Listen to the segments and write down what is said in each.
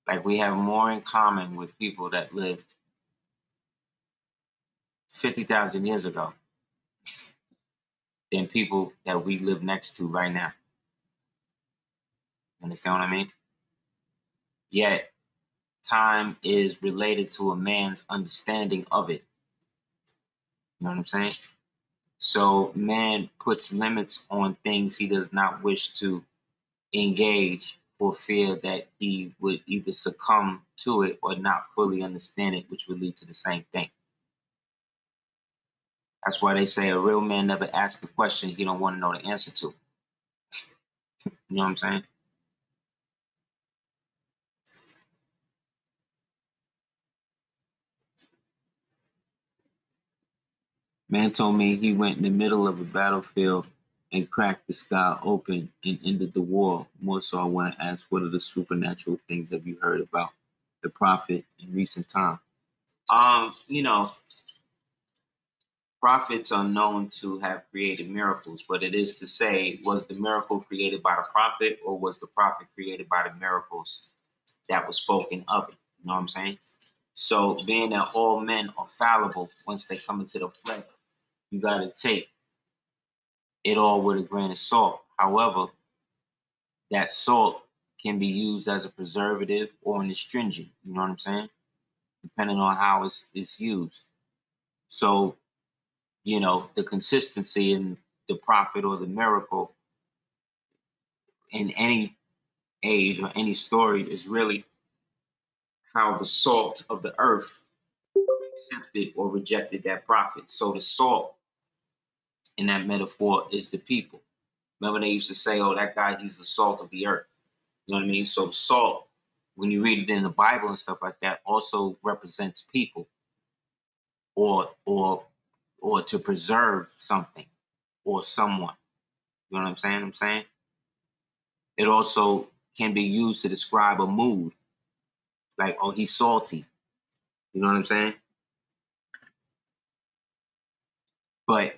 Like we have more in common with people that lived 50,000 years ago than people that we live next to right now. Understand what I mean? Yet, time is related to a man's understanding of it. You know what I'm saying? So, man puts limits on things he does not wish to engage for fear that he would either succumb to it or not fully understand it, which would lead to the same thing. That's why they say a real man never asks a question he don't want to know the answer to. You know what I'm saying? Man told me he went in the middle of a battlefield and cracked the sky open and ended the war. More so, I want to ask, what are the supernatural things have you heard about the prophet in recent time? You know, prophets are known to have created miracles, but it is to say, was the miracle created by the prophet, or was the prophet created by the miracles that were spoken of it? You know what I'm saying? So, being that all men are fallible once they come into the flesh, you got to take it all with a grain of salt. However, that salt can be used as a preservative or an astringent. You know what I'm saying? Depending on how it's used. So, you know, the consistency in the prophet or the miracle in any age or any story is really how the salt of the earth accepted or rejected that prophet. So the salt in that metaphor is the people. Remember they used to say, oh, that guy, he's the salt of the earth. You know what I mean? So salt, when you read it in the Bible and stuff like that, also represents people or to preserve something or someone. You know what I'm saying? It also can be used to describe a mood. Like, oh, he's salty. You know what I'm saying? But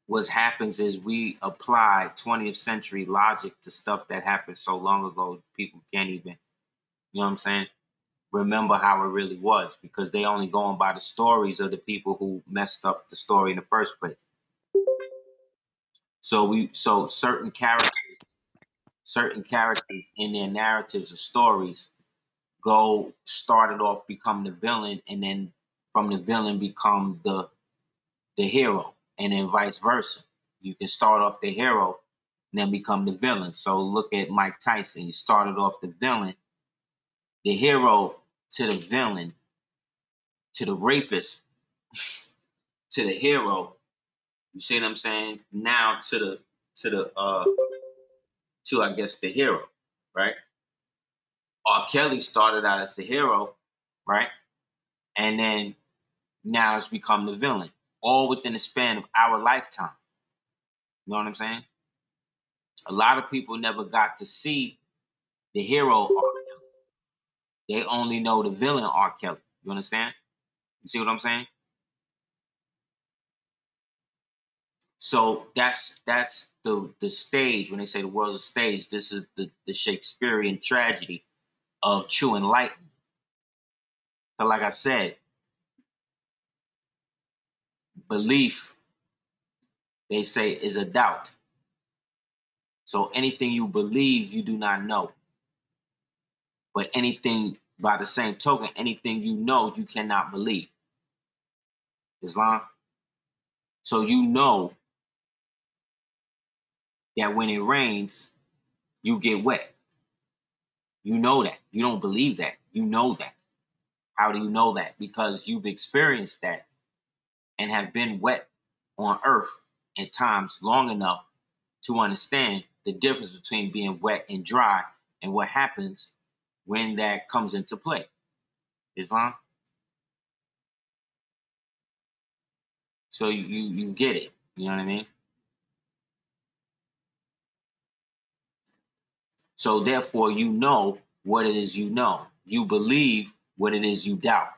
what happens is we apply 20th century logic to stuff that happened so long ago, people can't even, you know what I'm saying, remember how it really was, because they only going by the stories of the people who messed up the story in the first place. So certain characters in their narratives or stories started off become the villain, and then from the villain become the hero, and then vice versa. You can start off the hero and then become the villain. So look at Mike Tyson. He started off the villain, the hero to the villain, to the rapist, to the hero. You see what I'm saying? Now to I guess the hero, right? R. Kelly started out as the hero, right? And then now it's become the villain, all within the span of our lifetime. You know what I'm saying? A lot of people never got to see the hero R. Kelly. They only know the villain R. Kelly. You understand? You see what I'm saying? So that's the stage. When they say the world's a stage, this is the Shakespearean tragedy of true enlightenment. So like I said, belief, they say, is a doubt. So anything you believe, you do not know. But anything, by the same token, anything you know, you cannot believe. Islam. So you know that when it rains, you get wet. You know that. You don't believe that. You know that. How do you know that? Because you've experienced that and have been wet on earth at times long enough to understand the difference between being wet and dry and what happens when that comes into play. Islam? So you get it. You know what I mean? So therefore, you know what it is you know. You believe what it is you doubt.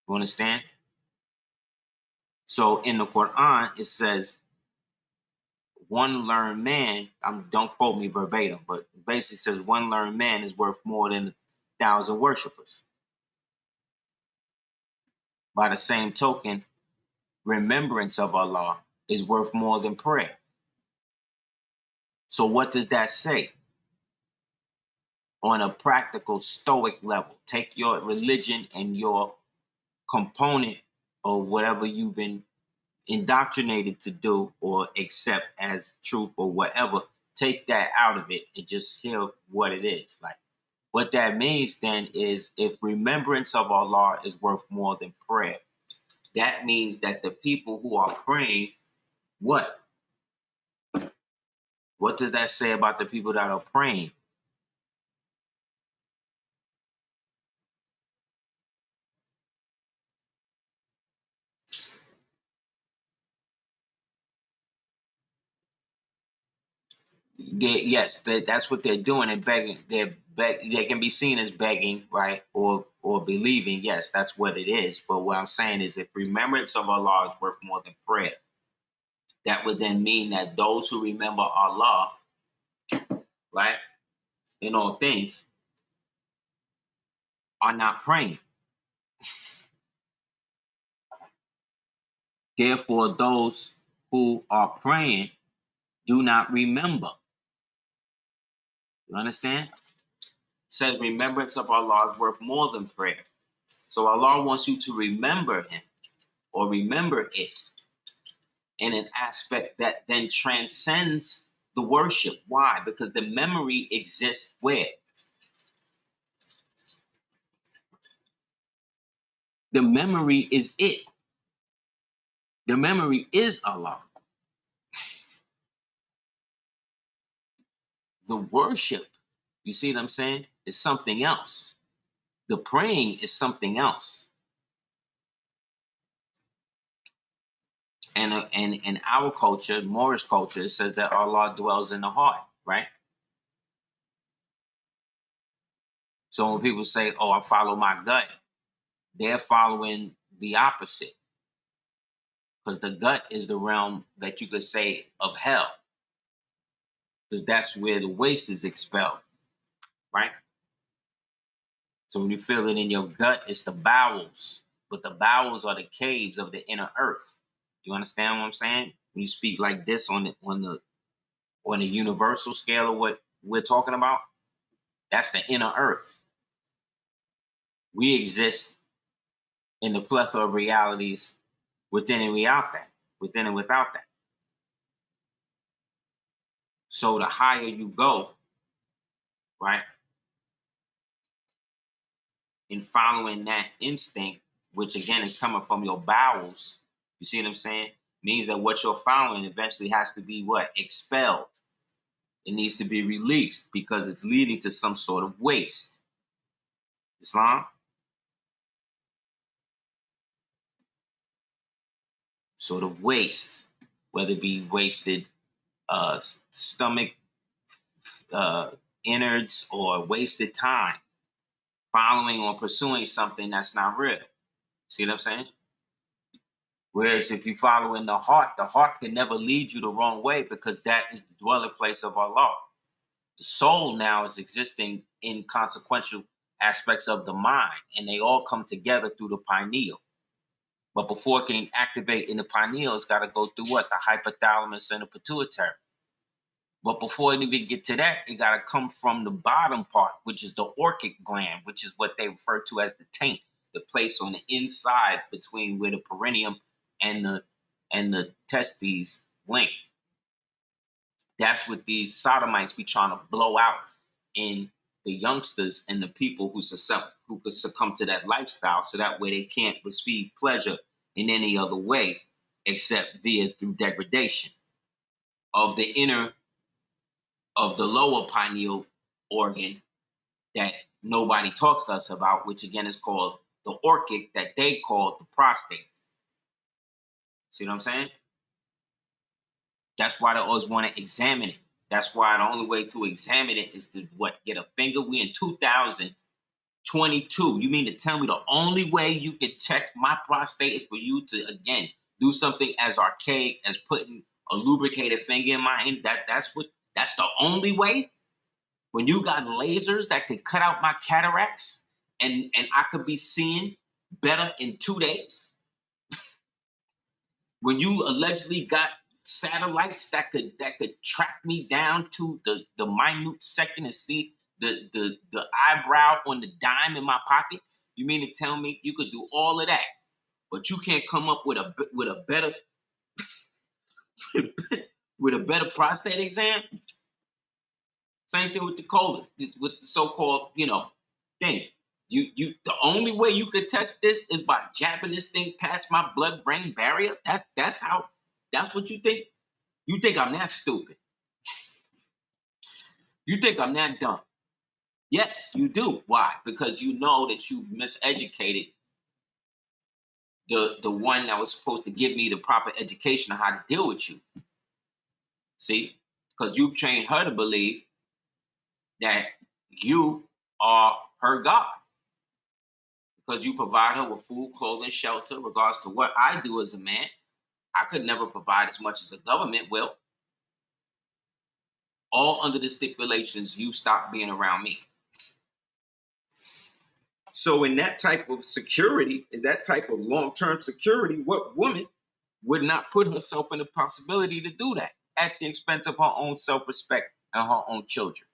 You understand? So in the Quran, it says, one learned man, don't quote me verbatim, but basically says one learned man is worth more than 1,000 worshipers. By the same token, remembrance of Allah is worth more than prayer. So what does that say? On a practical stoic level, take your religion and your component of whatever you've been indoctrinated to do or accept as truth or whatever, take that out of it and just hear what it is. Like, what that means then is, if remembrance of Allah is worth more than prayer, that means that the people who are praying, what? What does that say about the people that are praying? That's what they're doing and begging. They can be seen as begging, right, or believing. Yes, that's what it is. But what I'm saying is, if remembrance of Allah is worth more than prayer, that would then mean that those who remember Allah, right, in all things, are not praying. Therefore, those who are praying do not remember. You understand? It says remembrance of Allah is worth more than prayer. So Allah wants you to remember Him or remember it in an aspect that then transcends the worship. Why? Because the memory exists where? The memory is it. The memory is Allah. The worship, you see what I'm saying, is something else. The praying is something else. And in our culture, Moorish culture, it says that Allah dwells in the heart, right? So when people say, oh, I follow my gut, they're following the opposite. Because the gut is the realm that you could say of hell. Because that's where the waste is expelled, right? So when you feel it in your gut, it's the bowels. But the bowels are the caves of the inner earth. You understand what I'm saying? When you speak like this on the universal scale of what we're talking about, that's the inner earth. We exist in the plethora of realities within and without that. Within and without that. So the higher you go, right, in following that instinct, which again is coming from your bowels, you see what I'm saying? Means that what you're following eventually has to be what? Expelled. It needs to be released because it's leading to some sort of waste. Islam? Sort of waste, whether it be wasted stomach innards or wasted time, following or pursuing something that's not real. See what I'm saying? Whereas if you follow in the heart can never lead you the wrong way because that is the dwelling place of Allah. The soul now is existing in consequential aspects of the mind, and they all come together through the pineal. But before it can activate in the pineal, it's got to go through what? The hypothalamus and the pituitary. But before it even get to that, it got to come from the bottom part, which is the orchic gland, which is what they refer to as the taint, the place on the inside between where the perineum and the testes link. That's what these sodomites be trying to blow out in the youngsters and the people who could succumb to that lifestyle, so that way they can't receive pleasure in any other way except through degradation of the lower pineal organ that nobody talks to us about, which again is called the orchic, that they call the prostate. See what I'm saying? That's why they always want to examine it. That's why the only way to examine it is to get a finger. We in 2022. You mean to tell me the only way you can check my prostate is for you to again do something as archaic as putting a lubricated finger in my end. That's the only way. When you got lasers that could cut out my cataracts and I could be seeing better in 2 days. When you allegedly got satellites that could track me down to the minute second and see the eyebrow on the dime in my pocket, you mean to tell me you could do all of that, but you can't come up with a better with a better prostate exam? Same thing with the colon, with the so-called, thing. You the only way you could test this is by jabbing this thing past my blood-brain barrier. That's what you think? You think I'm that stupid? You think I'm that dumb? Yes, you do. Why? Because you know that you miseducated the one that was supposed to give me the proper education on how to deal with you. See? Because you've trained her to believe that you are her God. Because you provide her with food, clothing, shelter, regards to what I do as a man. I could never provide as much as the government will. All under the stipulations you stop being around me. So in that type of security, in that type of long-term security, what woman would not put herself in the possibility to do that at the expense of her own self-respect and her own children?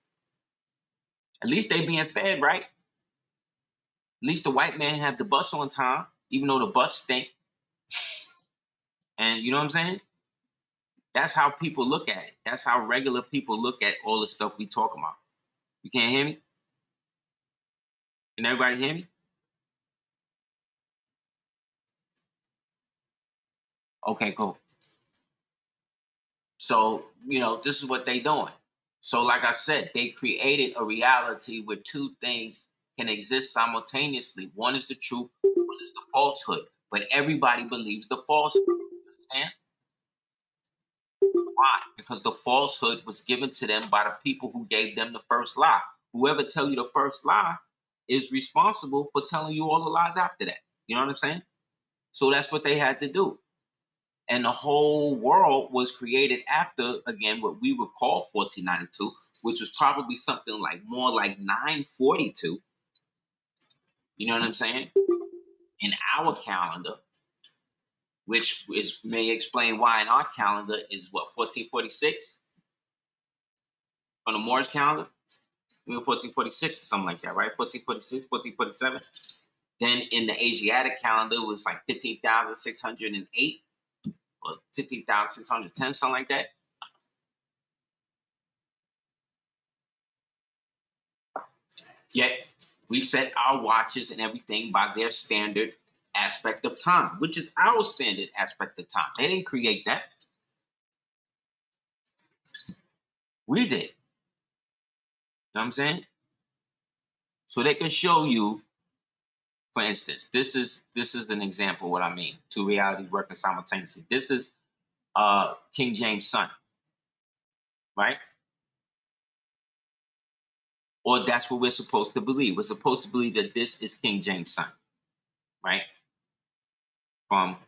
At least they being fed, right? At least the white man have the bus on time, even though the bus stink. And you know what I'm saying? That's how people look at it. That's how regular people look at all the stuff we talk about. You can't hear me? Can everybody hear me? Okay, cool. So, this is what they doing. So, like I said, they created a reality where two things can exist simultaneously. One is the truth, one is the falsehood. But everybody believes the falsehood. You understand? Why? Because the falsehood was given to them by the people who gave them the first lie. Whoever tell you the first lie is responsible for telling you all the lies after that. You know what I'm saying? So that's what they had to do. And the whole world was created after, again, what we would call 1492, which was probably something like more like 942. You know what I'm saying? In our calendar, which may explain why in our calendar is what, 1446? On the Moors calendar? 1446 or something like that, right? 1446, 1447. Then in the Asiatic calendar, it was like 15,608 or 15,610, something like that. Yet we set our watches and everything by their standard aspect of time, which is our standard aspect of time. They didn't create that. We did. You know what I'm saying? So they can show you, for instance, this is an example of what I mean. Two realities working simultaneously. This is King James' son, right? Or that's what we're supposed to believe. We're supposed to believe that this is King James' son, right? From,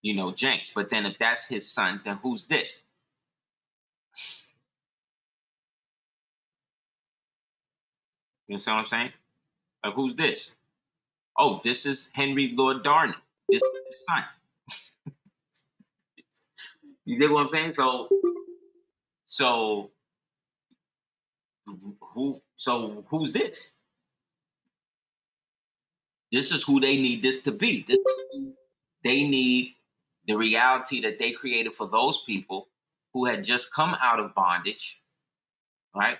James. But then if that's his son, then who's this? You understand what I'm saying? Like, who's this? Oh, this is Henry Lord Darnley. This is his son. You get what I'm saying? So who's this? This is who they need this to be. This is who they need the reality that they created for those people who had just come out of bondage, right?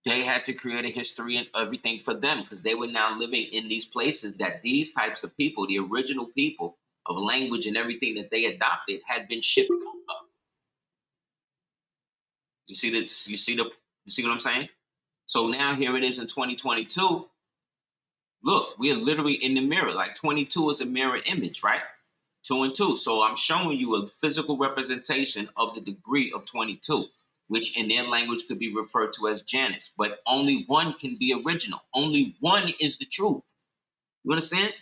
They had to create a history and everything for them because they were now living in these places that these types of people, the original people of language and everything that they adopted, had been shipped over. You see this? You see what I'm saying? So now here it is in 2022. Look, we are literally in the mirror. Like 22 is a mirror image, right? 2 and 2. So I'm showing you a physical representation of the degree of 22, which in their language could be referred to as Janus. But only one can be original. Only one is the truth. You understand?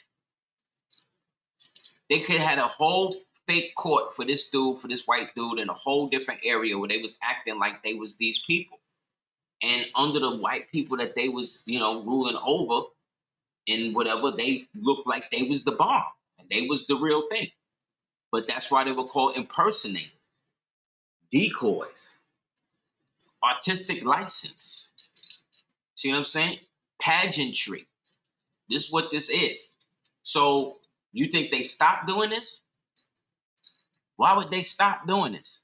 They could have had a whole fake court for this dude, for this white dude in a whole different area where they was acting like they was these people. And under the white people that they was, ruling over and whatever, they looked like they was the bomb and they was the real thing. But that's why they were called impersonators, decoys, artistic license. See what I'm saying? Pageantry. This is what this is. So you think they stopped doing this? Why would they stop doing this?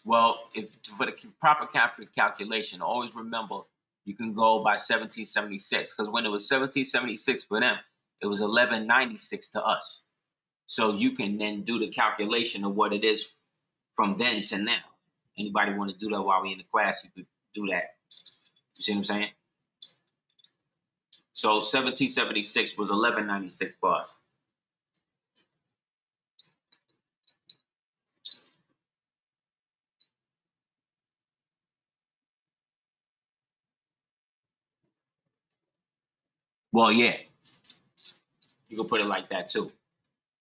Well, if for the proper calculation, always remember you can go by 1776 because when it was 1776 for them, it was 1196 to us. So you can then do the calculation of what it is from then to now. Anybody want to do that while we in the class, you could do that. You see what I'm saying? So 1776 was 1196 for us. Well, yeah, you can put it like that too.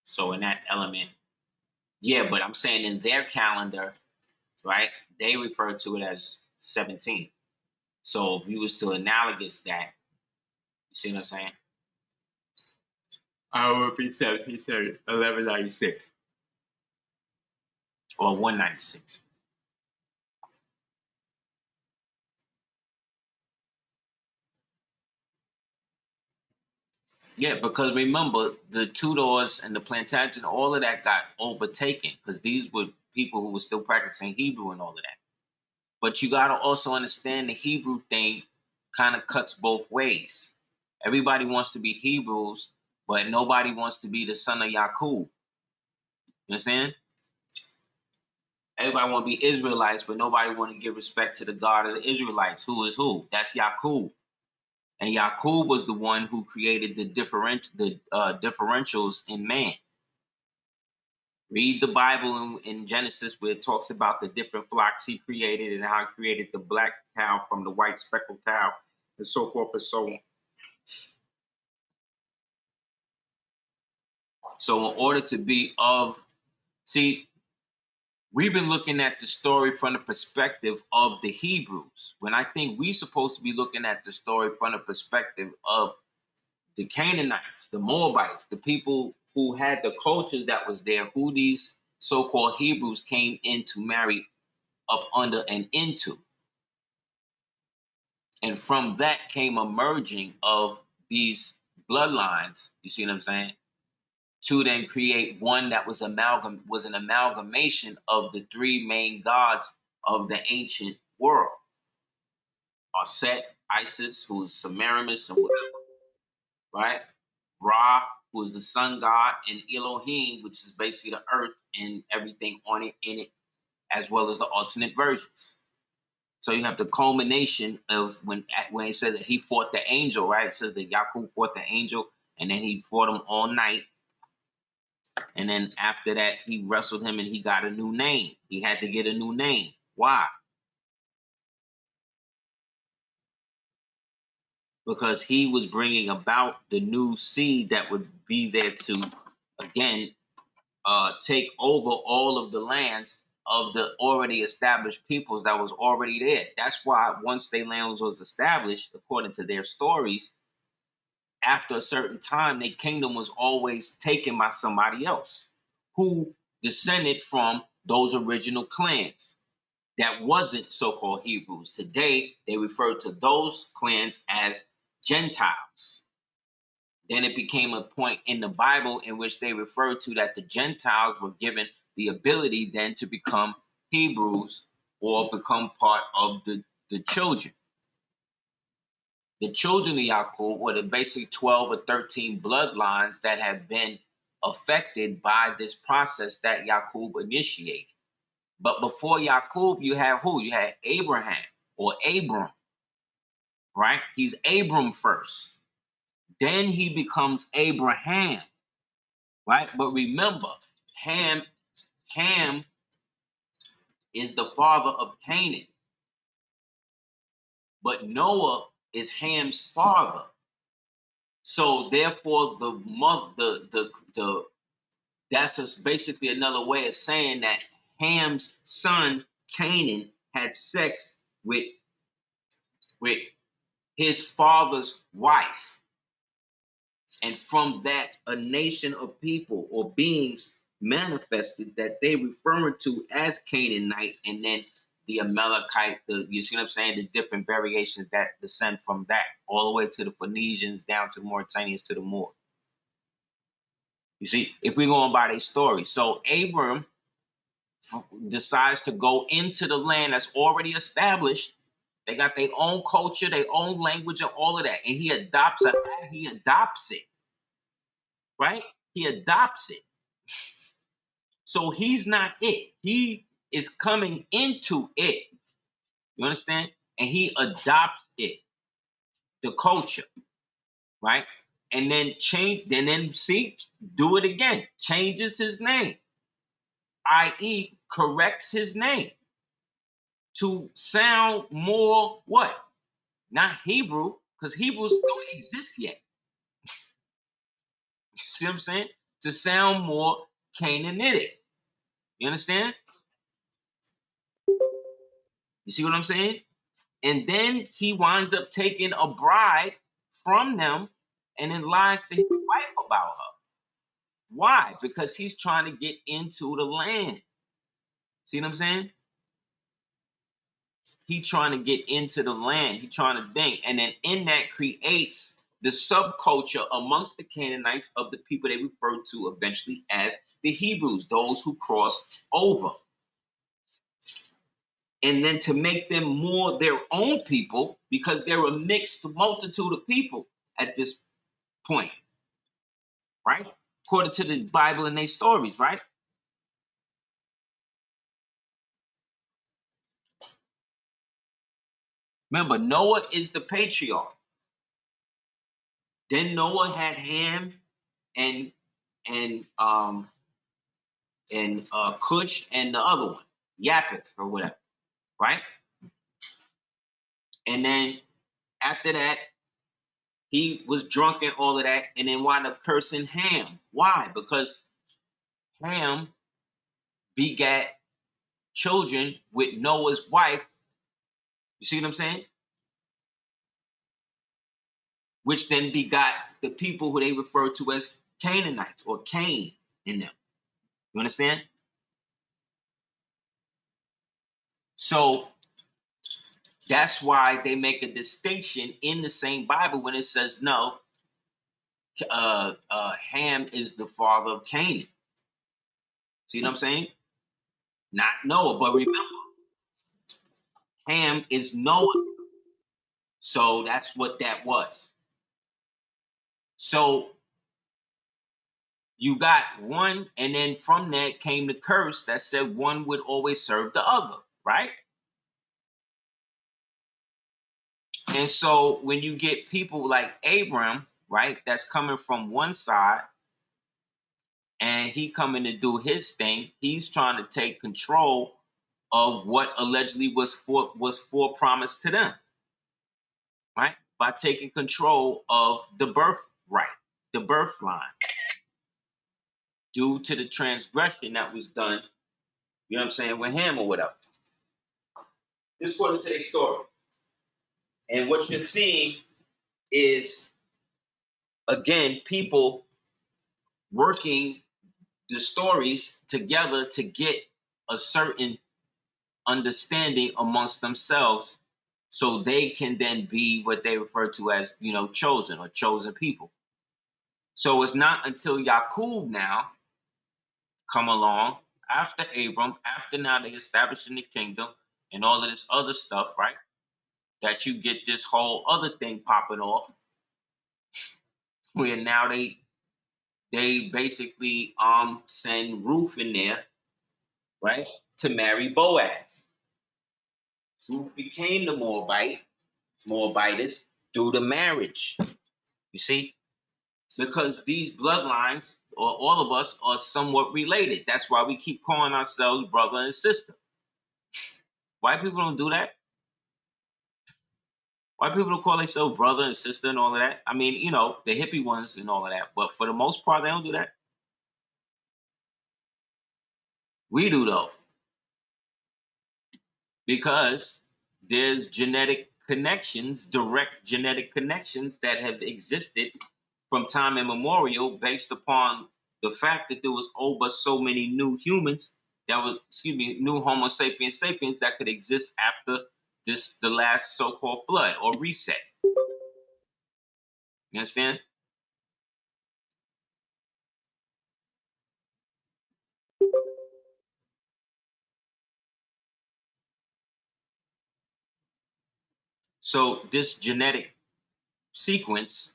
So in that element, yeah, but I'm saying in their calendar, right, they refer to it as 17. So if you was to analogous that, you see what I'm saying? I would be 1196 or 196. Yeah, because remember the Tudors and the Plantagenet, all of that got overtaken because these were people who were still practicing Hebrew and all of that. But you got to also understand the Hebrew thing kind of cuts both ways. Everybody wants to be Hebrews, but nobody wants to be the son of Yaqub. You understand? Everybody want to be Israelites, but nobody want to give respect to the God of the Israelites. Who is who? That's Yaqub. And Yaqub was the one who created the differentials in man. Read the Bible in Genesis where it talks about the different flocks he created and how he created the black cow from the white speckled cow and so forth and so on. So in order to be we've been looking at the story from the perspective of the Hebrews, when I think we're supposed to be looking at the story from the perspective of the Canaanites, the Moabites, the people who had the cultures that was there, who these so-called Hebrews came in to marry up under and into. And from that came a merging of these bloodlines, you see what I'm saying, to then create one that was an amalgamation of the three main gods of the ancient world. Set, Isis, who's Semiramis and whatever, right? Ra, who is the sun god, and Elohim, which is basically the earth and everything on it, in it, as well as the alternate versions. So you have the culmination of when he said that he fought the angel, right? It says that Yaqub fought the angel, and then he fought him all night. And then after that, he wrestled him and he got a new name. He had to get a new name. Why? Because he was bringing about the new seed that would be there to, again, take over all of the lands of the already established peoples that was already there. That's why once their land was established, according to their stories, after a certain time, their kingdom was always taken by somebody else who descended from those original clans that wasn't so-called Hebrews. Today, they refer to those clans as Gentiles. Then it became a point in the Bible in which they referred to that the Gentiles were given the ability then to become Hebrews or become part of the children. The children of Yaqub were the basically 12 or 13 bloodlines that had been affected by this process that Yaqub initiated. But before Yaqub, you had who? You had Abraham or Abram, right? He's Abram first. Then he becomes Abraham, right? But remember, Ham is the father of Canaan. but Noah is Ham's father. So therefore, that's just basically another way of saying that Ham's son Canaan had sex with his father's wife, and from that, a nation of people or beings manifested that they referring to as Canaanite, and then the Amalekite, you see what I'm saying? The different variations that descend from that, all the way to the Phoenicians, down to the Mauritanians, to the Moors. You see, if we're going by their story. So Abram decides to go into the land that's already established. They got their own culture, their own language, and all of that. And he adopts it. Right? He adopts it. So he's not it. He is coming into it. You understand? And he adopts it, the culture, right? And then do it again. Changes his name, i.e., corrects his name to sound more what? Not Hebrew, because Hebrews don't exist yet. You see what I'm saying? To sound more Canaanitic. You understand? You see what I'm saying? And then he winds up taking a bride from them and then lies to his wife about her. Why? Because he's trying to get into the land. See what I'm saying? He's trying to get into the land. He's trying to think. And then in that creates the subculture amongst the Canaanites of the people they refer to eventually as the Hebrews, those who crossed over. And then to make them more their own people, because they're a mixed multitude of people at this point, right? According to the Bible and their stories, right? Remember, Noah is the patriarch. Then Noah had Ham and and um Cush and the other one, Japheth or whatever, right? And then after that, he was drunk and all of that, and then wound up cursing Ham. Why? Because Ham begat children with Noah's wife. You see what I'm saying? Which then begot the people who they refer to as Canaanites or Cain in them. You understand? So that's why they make a distinction in the same Bible when it says no, Ham is the father of Canaan. See what I'm saying? Not Noah, but remember, Ham is Noah. So that's what that was. So you got one, and then from that came the curse that said one would always serve the other, right? And so when you get people like Abram, right, that's coming from one side, and he coming to do his thing, he's trying to take control of what allegedly was for promised to them, right? By taking control of the birthright, the birth line, due to the transgression that was done, you know what I'm saying, with him or whatever. This is according to their story. And what you're seeing is, again, people working the stories together to get a certain understanding amongst themselves so they can then be what they refer to as, chosen or chosen people. So it's not until Yaqub now come along after Abram, after now they establishing the kingdom and all of this other stuff, right? That you get this whole other thing popping off, where now they basically send Ruth in there, right, to marry Boaz, who became the Moabitess through the marriage. You see, because these bloodlines, or all of us, are somewhat related. That's why we keep calling ourselves brother and sister. White people don't do that. White people don't call themselves brother and sister and all of that. I mean, you know, the hippie ones and all of that. But for the most part, they don't do that. We do though, because there's genetic connections, direct genetic connections that have existed from time immemorial based upon the fact that there was over so many new humans that was, excuse me, new Homo sapiens sapiens that could exist after the last so-called flood or reset. You understand? So this genetic sequence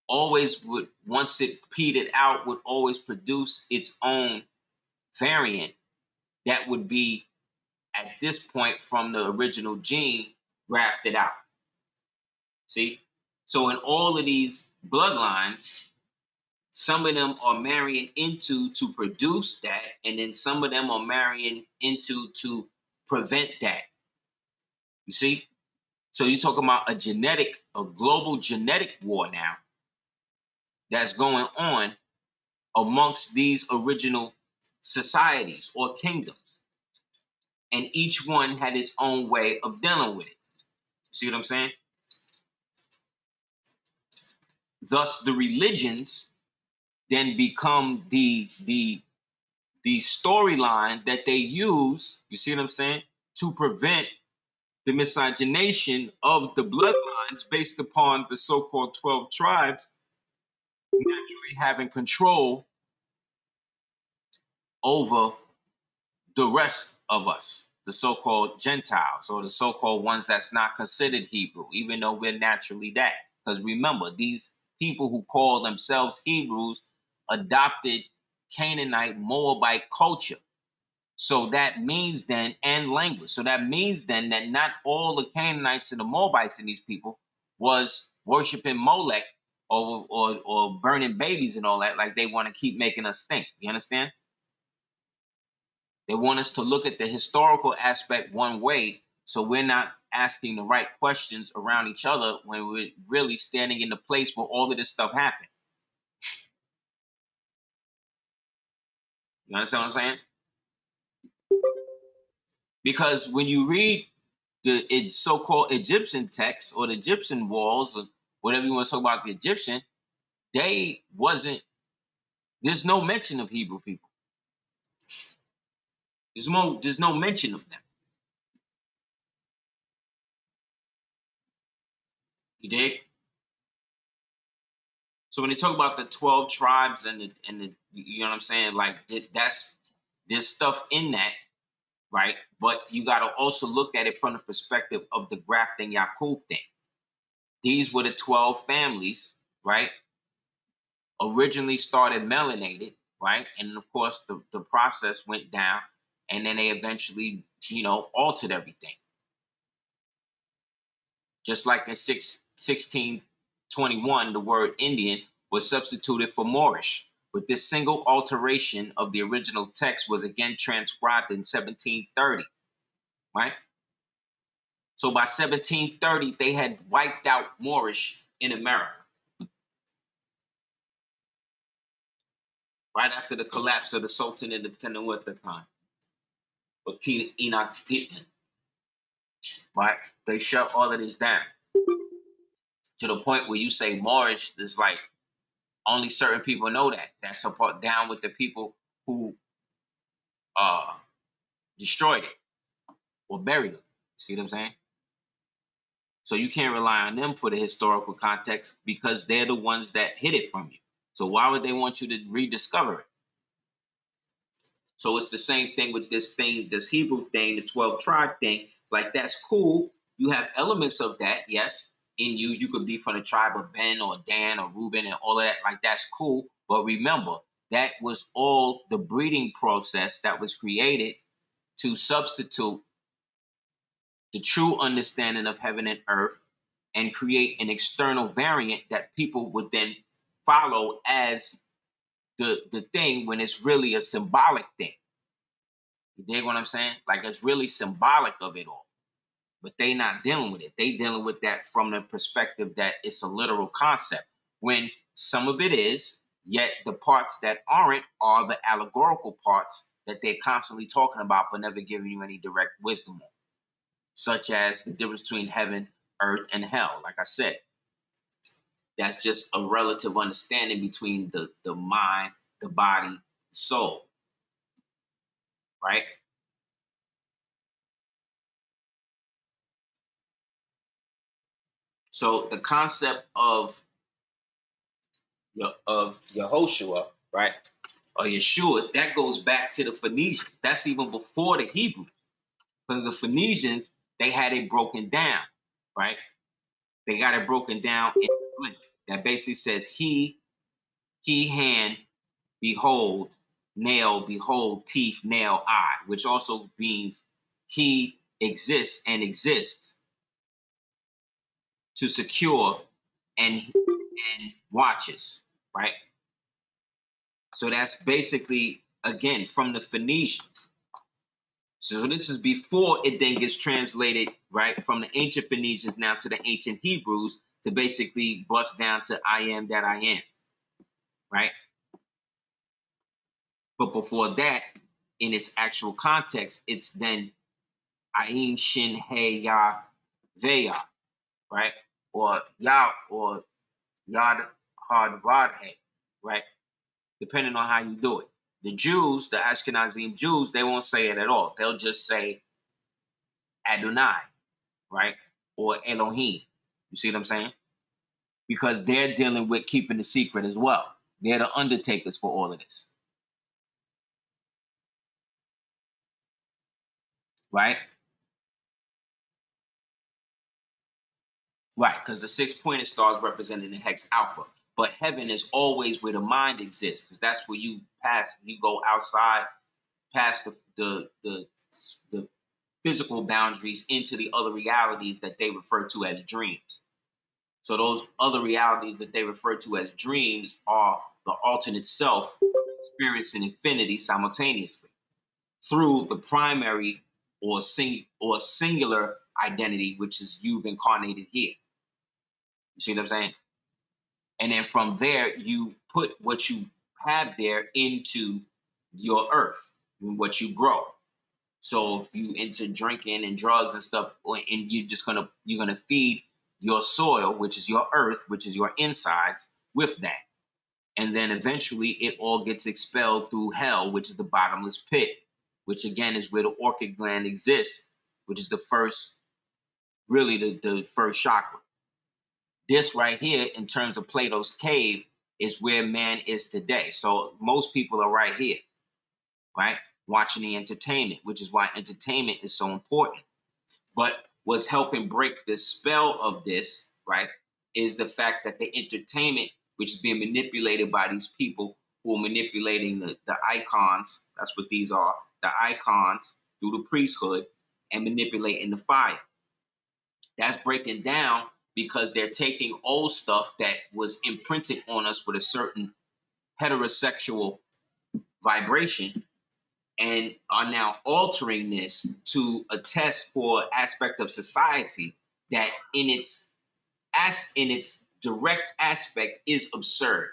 always would, once it petered out, would always produce its own variant that would be at this point from the original gene grafted out. See? So in all of these bloodlines, some of them are marrying into to produce that, and then some of them are marrying into to prevent that. You see? So you're talking about a global genetic war now that's going on amongst these original societies or kingdoms. And each one had its own way of dealing with it. See what I'm saying? Thus, the religions then become the storyline that they use, you see what I'm saying, to prevent the miscegenation of the bloodlines based upon the so-called 12 tribes naturally having control over the rest of us, the so-called Gentiles, or the so-called ones that's not considered Hebrew, even though we're naturally that. Because remember, these people who call themselves Hebrews adopted Canaanite, Moabite culture. So that means then, and language. So that means then that not all the Canaanites and the Moabites and these people was worshiping Molech or burning babies and all that, like they want to keep making us think. You understand? They want us to look at the historical aspect one way, so we're not asking the right questions around each other when we're really standing in the place where all of this stuff happened. You understand what I'm saying? Because when you read the so-called Egyptian texts or the Egyptian walls or whatever you want to talk about the Egyptian, they wasn't. There's no mention of Hebrew people. There's no mention of them. You dig? So when they talk about the 12 tribes and the you know what I'm saying, like that's there's stuff in that, right? But you got to also look at it from the perspective of the grafting Yakub thing. These were the 12 families, right? Originally started melanated, right? And of course the process went down and then they eventually, altered everything. Just like in 1621, the word Indian was substituted for Moorish. But this single alteration of the original text was again transcribed in 1730, right? So by 1730, they had wiped out Moorish in America. Right after the collapse of the Sultanate of Tenuta Khan, or Enoch Dittman, right? They shut all of this down to the point where you say Moorish is like only certain people know that. That's a part down with the people who uh, destroyed it or buried it. See what I'm saying? So you can't rely on them for the historical context because they're the ones that hid it from you. So why would they want you to rediscover it? So it's the same thing with this thing, this Hebrew thing, the 12 tribe thing. Like that's cool. You have elements of that, yes, in you. You could be from the tribe of Ben or Dan or Reuben and all of that. Like that's cool. But remember, that was all the breeding process that was created to substitute the true understanding of heaven and earth and create an external variant that people would then follow as the thing when it's really a symbolic thing. You dig what I'm saying? Like it's really symbolic of it all. but they not dealing with it. They dealing with that from the perspective that it's a literal concept, when some of it is, yet the parts that aren't are the allegorical parts that they're constantly talking about but never giving you any direct wisdom on, such as the difference between heaven, earth, and hell. Like I said, that's just a relative understanding between the mind, the body, the soul, right? So the concept of Yehoshua, right, or Yeshua, that goes back to the Phoenicians. That's even before the Hebrews, because the Phoenicians, they had it broken down, right? They got it broken down in that basically says he, hand, behold, nail, behold, teeth, nail, eye, which also means he exists and exists to secure and watches, right? So that's basically, again, from the Phoenicians. So this is before it then gets translated, right, from the ancient Phoenicians now to the ancient Hebrews to basically bust down to I am that I am, right? But before that, in its actual context, it's then Ayin Shin He Ya Veya, right? Or Ya or Yad Had Vad He, right? Depending on how you do it. The Jews, the Ashkenazim Jews, they won't say it at all. They'll just say Adonai, right? Or Elohim. You see what I'm saying? Because they're dealing with keeping the secret as well. They're the undertakers for all of this, right? Right, because the six-pointed star is representing the hex alpha. But heaven is always where the mind exists, because that's where you pass, you go outside, past the physical boundaries into the other realities that they refer to as dreams. So those other realities that they refer to as dreams are the alternate self experiencing infinity simultaneously through the primary or singular identity, which is you've incarnated here. You see what I'm saying? And then from there, you put what you have there into your earth, what you grow. So if you into drinking and drugs and stuff, and you're gonna feed your soil, which is your earth, which is your insides, with that. And then eventually it all gets expelled through hell, which is the bottomless pit, which again is where the orchid gland exists, which is the first, really the first chakra. This right here, in terms of Plato's cave, is where man is today. So most people are right here, right? Watching the entertainment, which is why entertainment is so important. But what's helping break the spell of this, right, is the fact that the entertainment, which is being manipulated by these people who are manipulating the icons, that's what these are, the icons through the priesthood, and manipulating the fire. That's breaking down because they're taking old stuff that was imprinted on us with a certain heterosexual vibration and are now altering this to a test for aspect of society that in its direct aspect is absurd.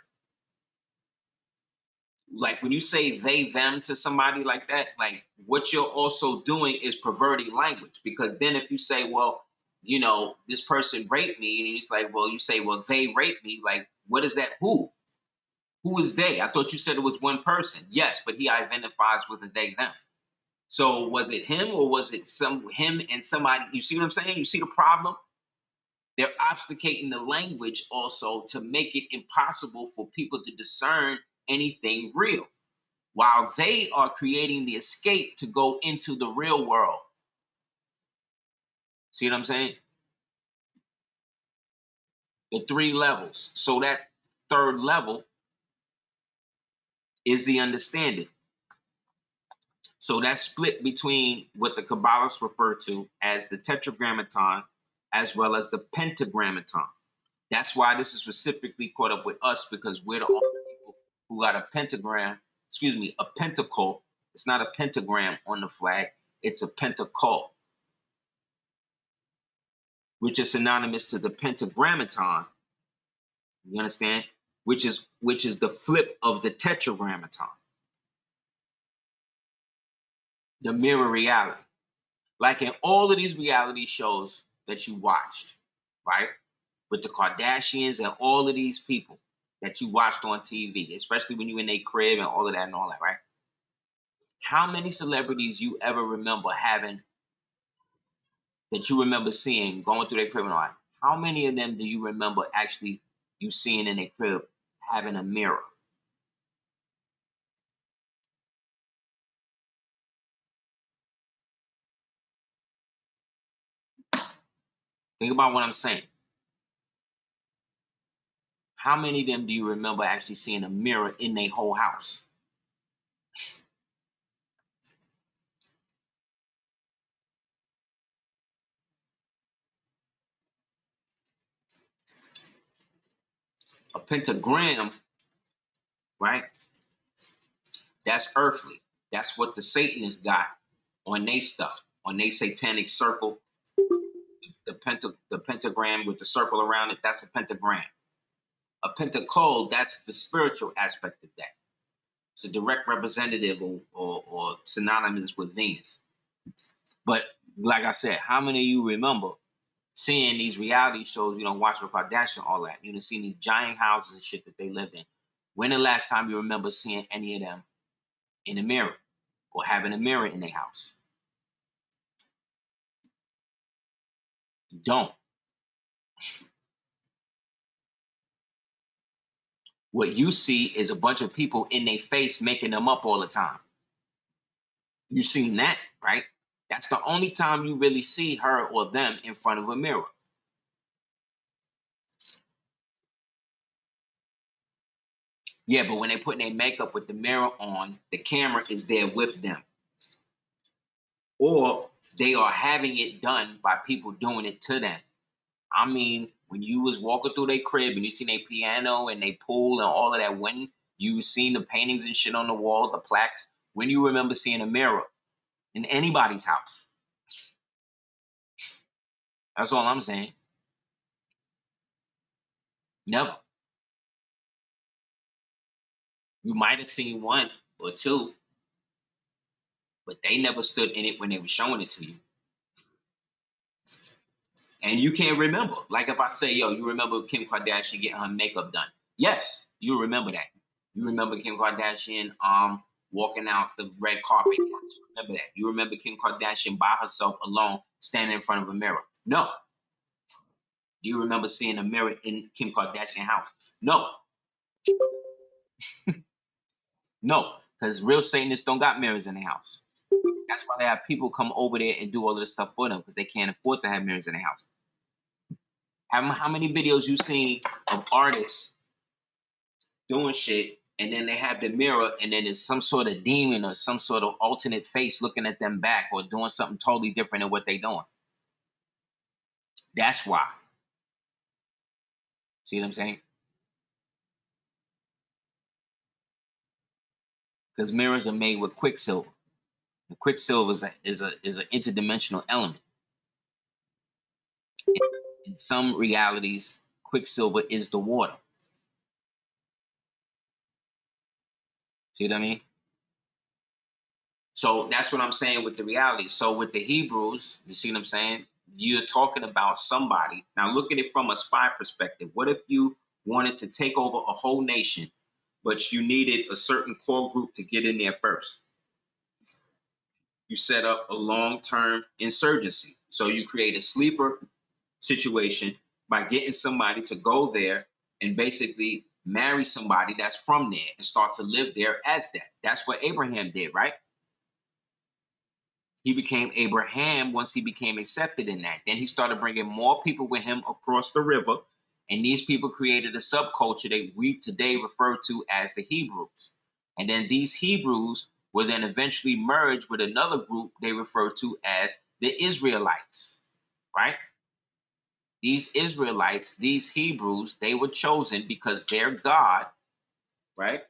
Like when you say they them to somebody like that, like what you're also doing is perverting language, because then if you say, well, this person raped me, and it's like, well, you say, well, they raped me, like, what is that? Who is they? I thought you said it was one person. Yes, but he identifies with a they them. So was it him, or was it him and somebody? You see what I'm saying? You see the problem? They're obfuscating the language also to make it impossible for people to discern anything real, while they are creating the escape to go into the real world. See what I'm saying? The three levels. So that third level is the understanding. So that's split between what the Kabbalists refer to as the tetragrammaton as well as the pentagrammaton. That's why this is specifically caught up with us, because we're the only people who got a pentagram, a pentacle. It's not a pentagram on the flag, it's a pentacle. which is synonymous to the pentagrammaton. You understand? Which is the flip of the tetragrammaton, the mirror reality. Like in all of these reality shows that you watched, right? With the Kardashians and all of these people that you watched on TV, especially when you in their crib and all of that, right? How many celebrities you ever remember having, that you remember seeing going through their crib and all that? How many of them do you remember actually you seeing in their crib having a mirror? Think about what I'm saying. How many of them do you remember actually seeing a mirror in their whole house? A pentagram, right? That's earthly. That's what the Satanists got on their stuff, on their satanic circle. The pentagram with the circle around it, that's a pentagram. A pentacole, that's the spiritual aspect of that. It's a direct representative or synonymous with Venus. But like I said, how many of you remember seeing these reality shows? You don't watch the Kardashian, all that. You done seen these giant houses and shit that they lived in. When the last time you remember seeing any of them in a mirror or having a mirror in their house? You don't. What you see is a bunch of people in their face making them up all the time. You seen that, right? That's the only time you really see her or them in front of a mirror. Yeah, but when they put their makeup with the mirror on, the camera is there with them. Or they are having it done by people doing it to them. I mean, when you was walking through their crib and you seen their piano and they pool and all of that, when you seen the paintings and shit on the wall, the plaques, when you remember seeing a mirror in anybody's house? That's all I'm saying. Never. You might have seen one or two, but they never stood in it when they were showing it to you. And you can't remember. Like if I say, yo, you remember Kim Kardashian getting her makeup done? Yes, you remember that. You remember Kim Kardashian walking out the red carpet? Yes, you remember that. You remember Kim Kardashian by herself alone standing in front of a mirror? No. Do you remember seeing a mirror in Kim Kardashian house? No. No, because real Satanists don't got mirrors in their house. That's why they have people come over there and do all of this stuff for them, because they can't afford to have mirrors in their house. How many videos you seen of artists doing shit, and then they have the mirror, and then there's some sort of demon or some sort of alternate face looking at them back or doing something totally different than what they doing? That's why. See what I'm saying? Because mirrors are made with quicksilver. The quicksilver is an interdimensional element. In some realities, quicksilver is the water. See what I mean? So that's what I'm saying with the reality. So with the Hebrews, you see what I'm saying? You're talking about somebody. Now look at it from a spy perspective. What if you wanted to take over a whole nation, but you needed a certain core group to get in there first? You set up a long-term insurgency. So you create a sleeper situation by getting somebody to go there and basically marry somebody that's from there and start to live there as that. That's what Abraham did, right? He became Abraham once he became accepted in that. Then he started bringing more people with him across the river, and these people created a subculture that we today refer to as the Hebrews. And then these Hebrews will then eventually merge with another group they refer to as the Israelites, right? These Israelites, these Hebrews, they were chosen because their God, right,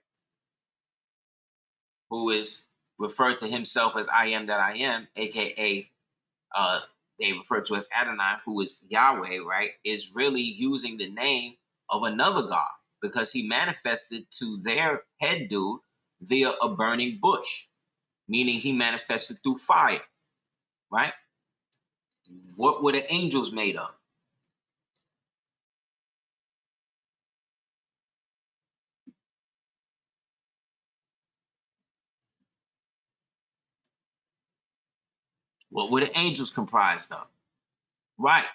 who is referred to himself as I am that I am, aka they refer to as Adonai, who is Yahweh, right, is really using the name of another god because he manifested to their head dude via a burning bush, meaning he manifested through fire, right? What were the angels made of? What were the angels comprised of? Right.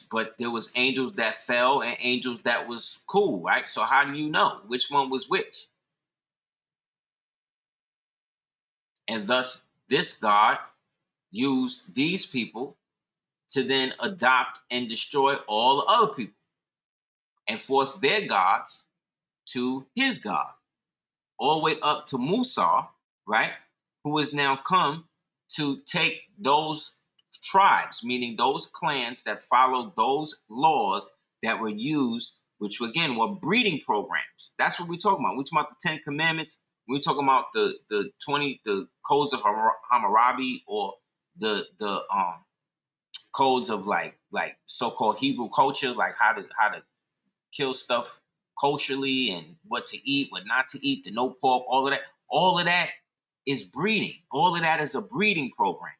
But there was angels that fell and angels that was cool, right? So how do you know which one was which? And thus, this God used these people to then adopt and destroy all the other people and force their gods to his God, all the way up to Musa, right? Who has now come to take those tribes, meaning those clans that followed those laws that were used, which again were breeding programs. That's what we're talking about. We're talking about the Ten Commandments. We're talking about the codes of Hammurabi, or the codes of like so-called Hebrew culture, like how to kill stuff culturally and what to eat, what not to eat, the no pork, all of that. All of that is breeding. All of that is a breeding program.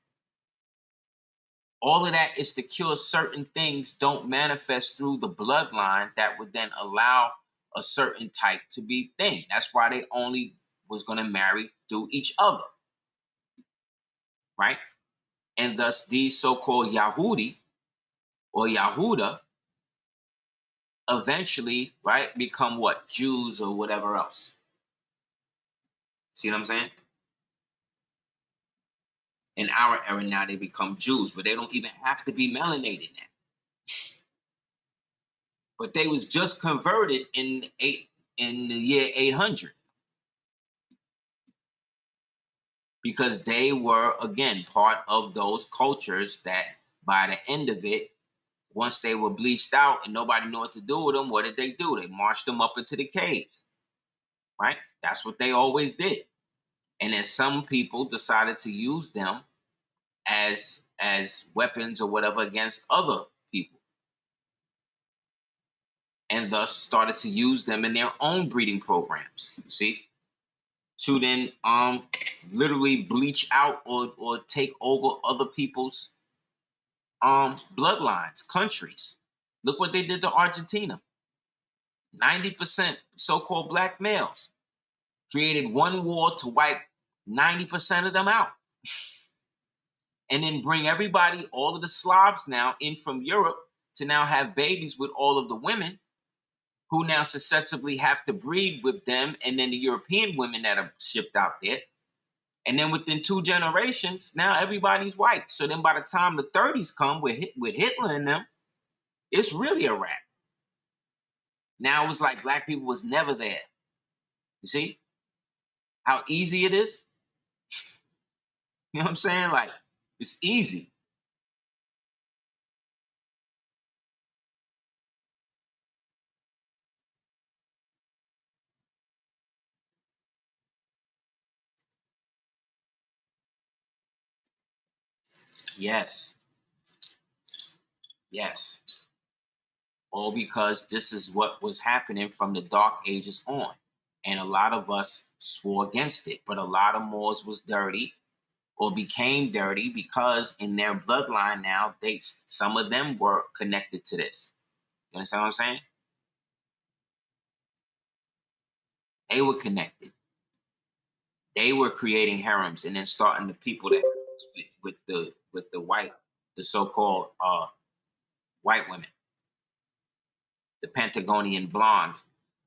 All of that is to cure certain things don't manifest through the bloodline that would then allow a certain type to be thing. That's why they only was going to marry through each other, right? And thus these so-called Yahudi or Yahuda eventually, right, become what? Jews or whatever else. See what I'm saying? In our era now, they become Jews, but they don't even have to be melanated now. But they was just converted in the year 800 because they were again part of those cultures that by the end of it, once they were bleached out and nobody knew what to do with them, what did they do? They marched them up into the caves, right? That's what they always did. And then some people decided to use them as weapons or whatever against other people, and thus started to use them in their own breeding programs. You see, to then literally bleach out or take over other people's bloodlines, countries. Look what they did to Argentina. 90% so-called black males created one war to wipe 90% of them out. And then bring everybody, all of the Slavs now in from Europe to now have babies with all of the women who now successively have to breed with them, and then the European women that are shipped out there. And then within 2 generations, now everybody's white. So then by the time the 30s come with Hitler in them, it's really a wrap. Now it was like black people was never there. You see how easy it is? You know what I'm saying? Like, it's easy. Yes. Yes. All because this is what was happening from the Dark Ages on. And a lot of us swore against it. But a lot of Moors was dirty or became dirty because in their bloodline now, some of them were connected to this. You understand what I'm saying? They were connected. They were creating harems and then starting the people that with the white, the so-called white women, the Patagonian blondes,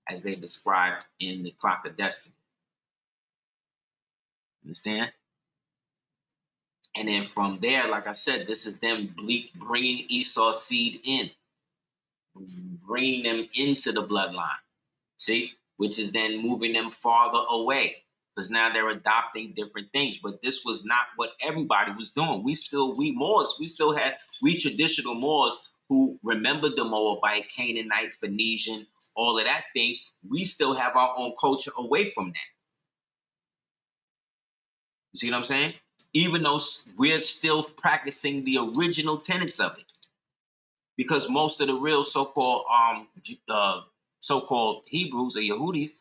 as they described in the Clock of Destiny. Understand? And then from there, like I said, this is them bringing Esau's seed in, bringing them into the bloodline. See, which is then moving them farther away because now they're adopting different things. But this was not what everybody was doing. We Moors, we traditional Moors who remembered the Moabite, Canaanite, Phoenician, all of that thing. We still have our own culture away from that. You see what I'm saying? even though we're still practicing the original tenets of it, because most of the real so-called so-called Hebrews or Yehudis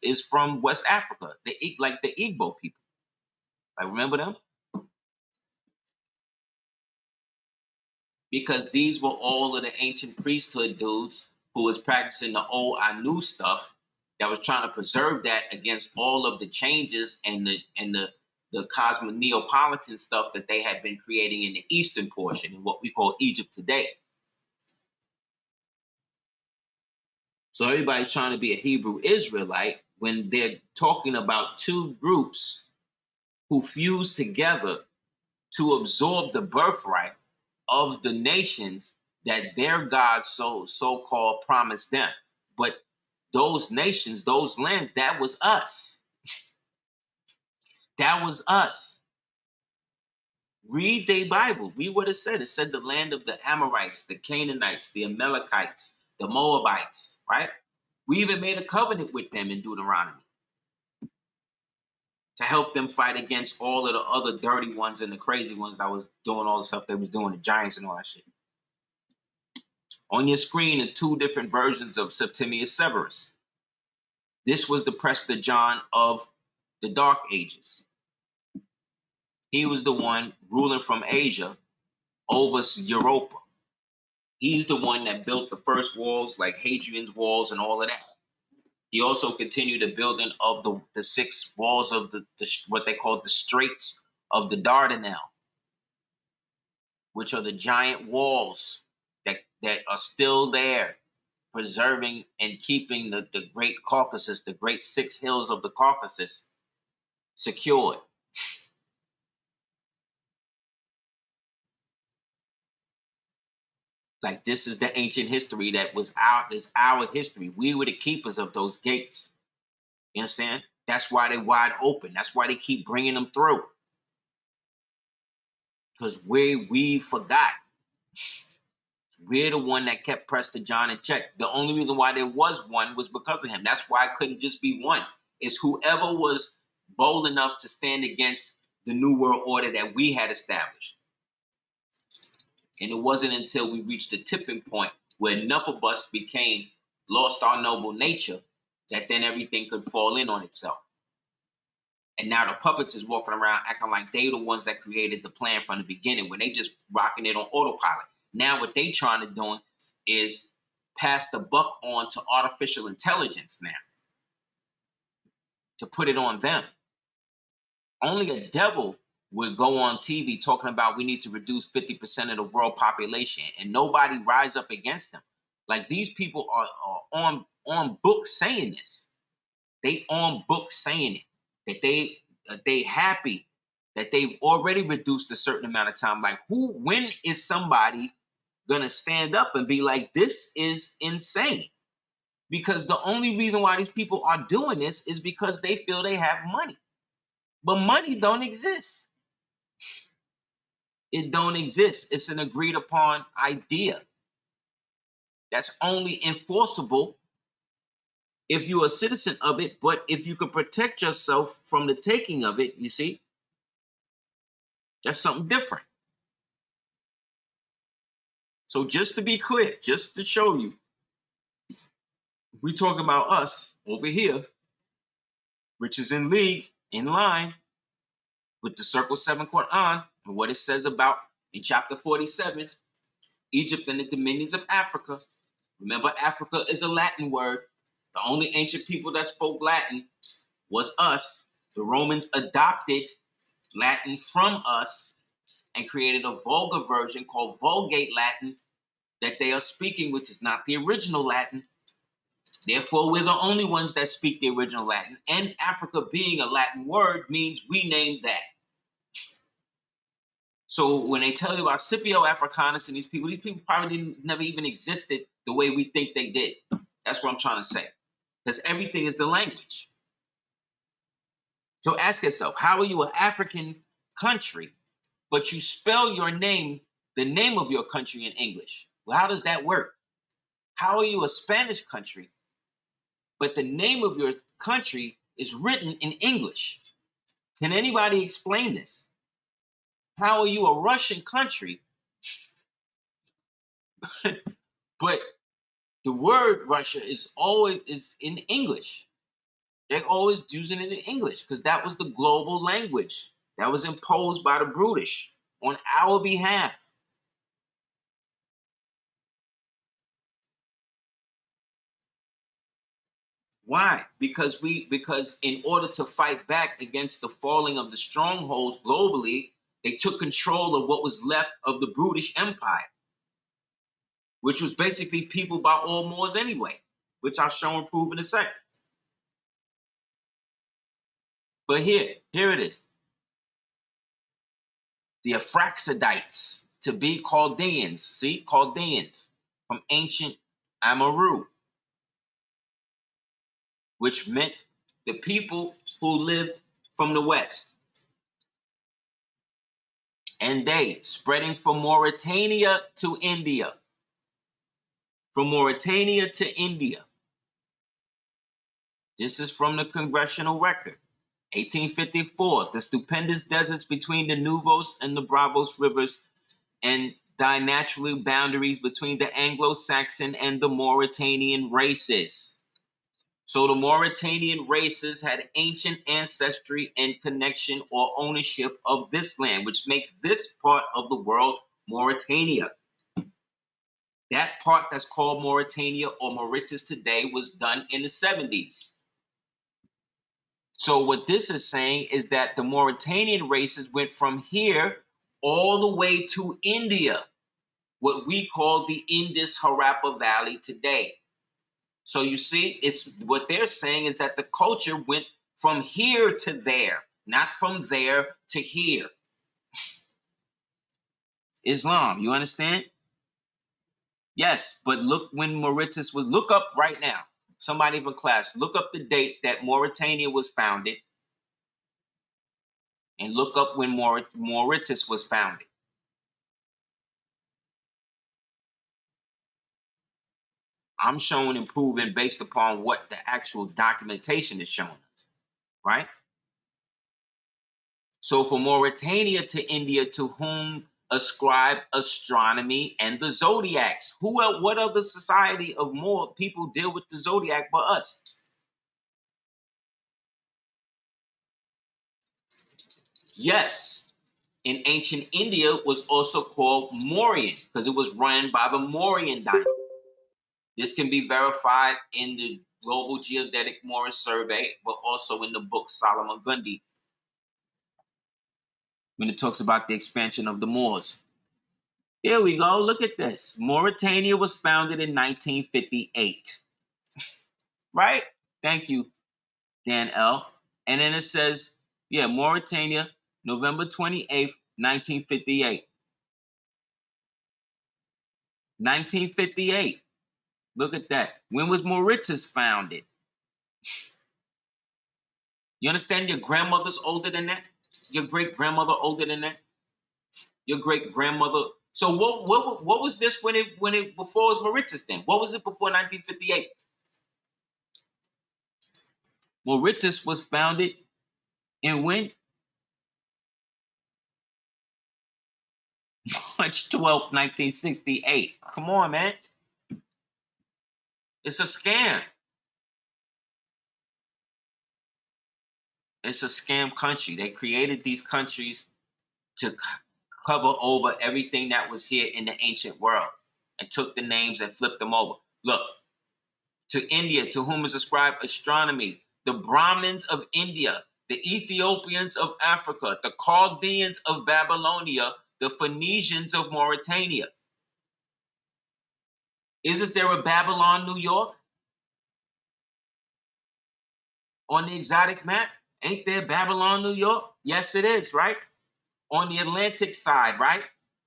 is from West Africa, like the Igbo people. I remember them because these were all of the ancient priesthood dudes who was practicing the old Anu stuff that was trying to preserve that against all of the changes and the cosmic Neapolitan stuff that they had been creating in the eastern portion, in what we call Egypt today. So everybody's trying to be a Hebrew Israelite when they're talking about two groups who fused together to absorb the birthright of the nations that their God so-called promised them. But those nations, those lands, that was us. That was us. Read their Bible. Read what it said. It said the land of the Amorites, the Canaanites, the Amalekites, the Moabites, right? We even made a covenant with them in Deuteronomy to help them fight against all of the other dirty ones and the crazy ones that was doing all the stuff they was doing, the giants and all that shit. On your screen are two different versions of Septimius Severus. This was the Prester John of the Dark Ages. He was the one ruling from Asia over Europa. He's the one that built the first walls, like Hadrian's walls and all of that. He also continued the building of the 6 walls of the what they call the Straits of the Dardanelles, which are the giant walls that are still there, preserving and keeping the Great Caucasus, the great 6 hills of the Caucasus, secured. Like, this is the ancient history that was our history. We were the keepers of those gates. You understand? That's why they're wide open. That's why they keep bringing them through. Because we forgot. We're the one that kept Prester John in check. The only reason why there was one was because of him. That's why it couldn't just be one. It's whoever was bold enough to stand against the New World Order that we had established. And it wasn't until we reached the tipping point where enough of us lost our noble nature, that then everything could fall in on itself. And now the puppets is walking around acting like they the ones that created the plan from the beginning, when they just rocking it on autopilot. Now what they trying to do is pass the buck on to artificial intelligence now, to put it on them. Only a devil would go on TV talking about we need to reduce 50% of the world population, and nobody rise up against them. Like, these people are on book saying this. They on book saying it, that they happy that they've already reduced a certain amount of time. Like, when is somebody gonna stand up and be like, this is insane? Because the only reason why these people are doing this is because they feel they have money. But money don't exist. It don't exist. It's an agreed upon idea that's only enforceable if you're a citizen of it. But if you can protect yourself from the taking of it, you see, that's something different. So just to be clear, just to show you, we talking about us over here, which is in league, in line with the Circle 7 Quran and what it says about in chapter 47, Egypt and the dominions of Africa. Remember, Africa is a Latin word. The only ancient people that spoke Latin was us. The Romans adopted Latin from us and created a vulgar version called Vulgate Latin that they are speaking, which is not the original Latin. Therefore, we're the only ones that speak the original Latin. And Africa being a Latin word means we named that. So when they tell you about Scipio Africanus and these people probably never even existed the way we think they did. That's what I'm trying to say. Because everything is the language. So ask yourself, how are you an African country, but you spell your name, the name of your country, in English? Well, how does that work? How are you a Spanish country, but the name of your country is written in English? Can anybody explain this? How are you a Russian country, but the word Russia is always in English? They're always using it in English because that was the global language that was imposed by the British on our behalf. Why? Because in order to fight back against the falling of the strongholds globally, they took control of what was left of the British Empire, which was basically people by all Moors anyway, which I'll show and prove in a second. But here it is. The Aphraxidites, to be Chaldeans. See, Chaldeans from ancient Amaru, which meant the people who lived from the west. And they, spreading from Mauritania to India. From Mauritania to India. This is from the congressional record. 1854, the stupendous deserts between the Nubos and the Bravos rivers and the natural boundaries between the Anglo-Saxon and the Mauritanian races. So the Mauritanian races had ancient ancestry and connection or ownership of this land, which makes this part of the world Mauritania. That part that's called Mauritania or Mauritius today was done in the 70s. So what this is saying is that the Mauritanian races went from here all the way to India, what we call the Indus-Harappa Valley today. So you see, it's what they're saying is that the culture went from here to there, not from there to here. Islam, you understand? Yes, but look when Mauritius was, look up right now. Somebody from class, look up the date that Mauritania was founded and look up when Mauritius was founded. I'm showing and proving based upon what the actual documentation is showing us, right? So for Mauritania to India, to whom ascribe astronomy and the zodiacs. What other society of more people deal with the zodiac but us? Yes, in ancient India was also called Mauryan because it was run by the Mauryan dynasty. This can be verified in the Global Geodetic Moorish Survey, but also in the book Solomon Gundi when it talks about the expansion of the Moors. There we go. Look at this. Mauritania was founded in 1958. Right? Thank you, Dan L. And then it says, yeah, Mauritania, November 28th, 1958. 1958. Look at that. When was Mauritius founded? You understand your grandmother's older than that? Your great-grandmother older than that? Your great-grandmother. So what was this when it before it was Mauritius then? What was it before 1958? Mauritius was founded in when? March 12th, 1968. Come on, man. It's a scam. It's a scam country. They created these countries to cover over everything that was here in the ancient world and took the names and flipped them over. Look, to India, to whom is ascribed astronomy, the Brahmins of India, the Ethiopians of Africa, the Chaldeans of Babylonia, the Phoenicians of Mauritania. Isn't there a Babylon, New York? On the exotic map? Ain't there Babylon, New York? Yes, it is, right? On the Atlantic side, right?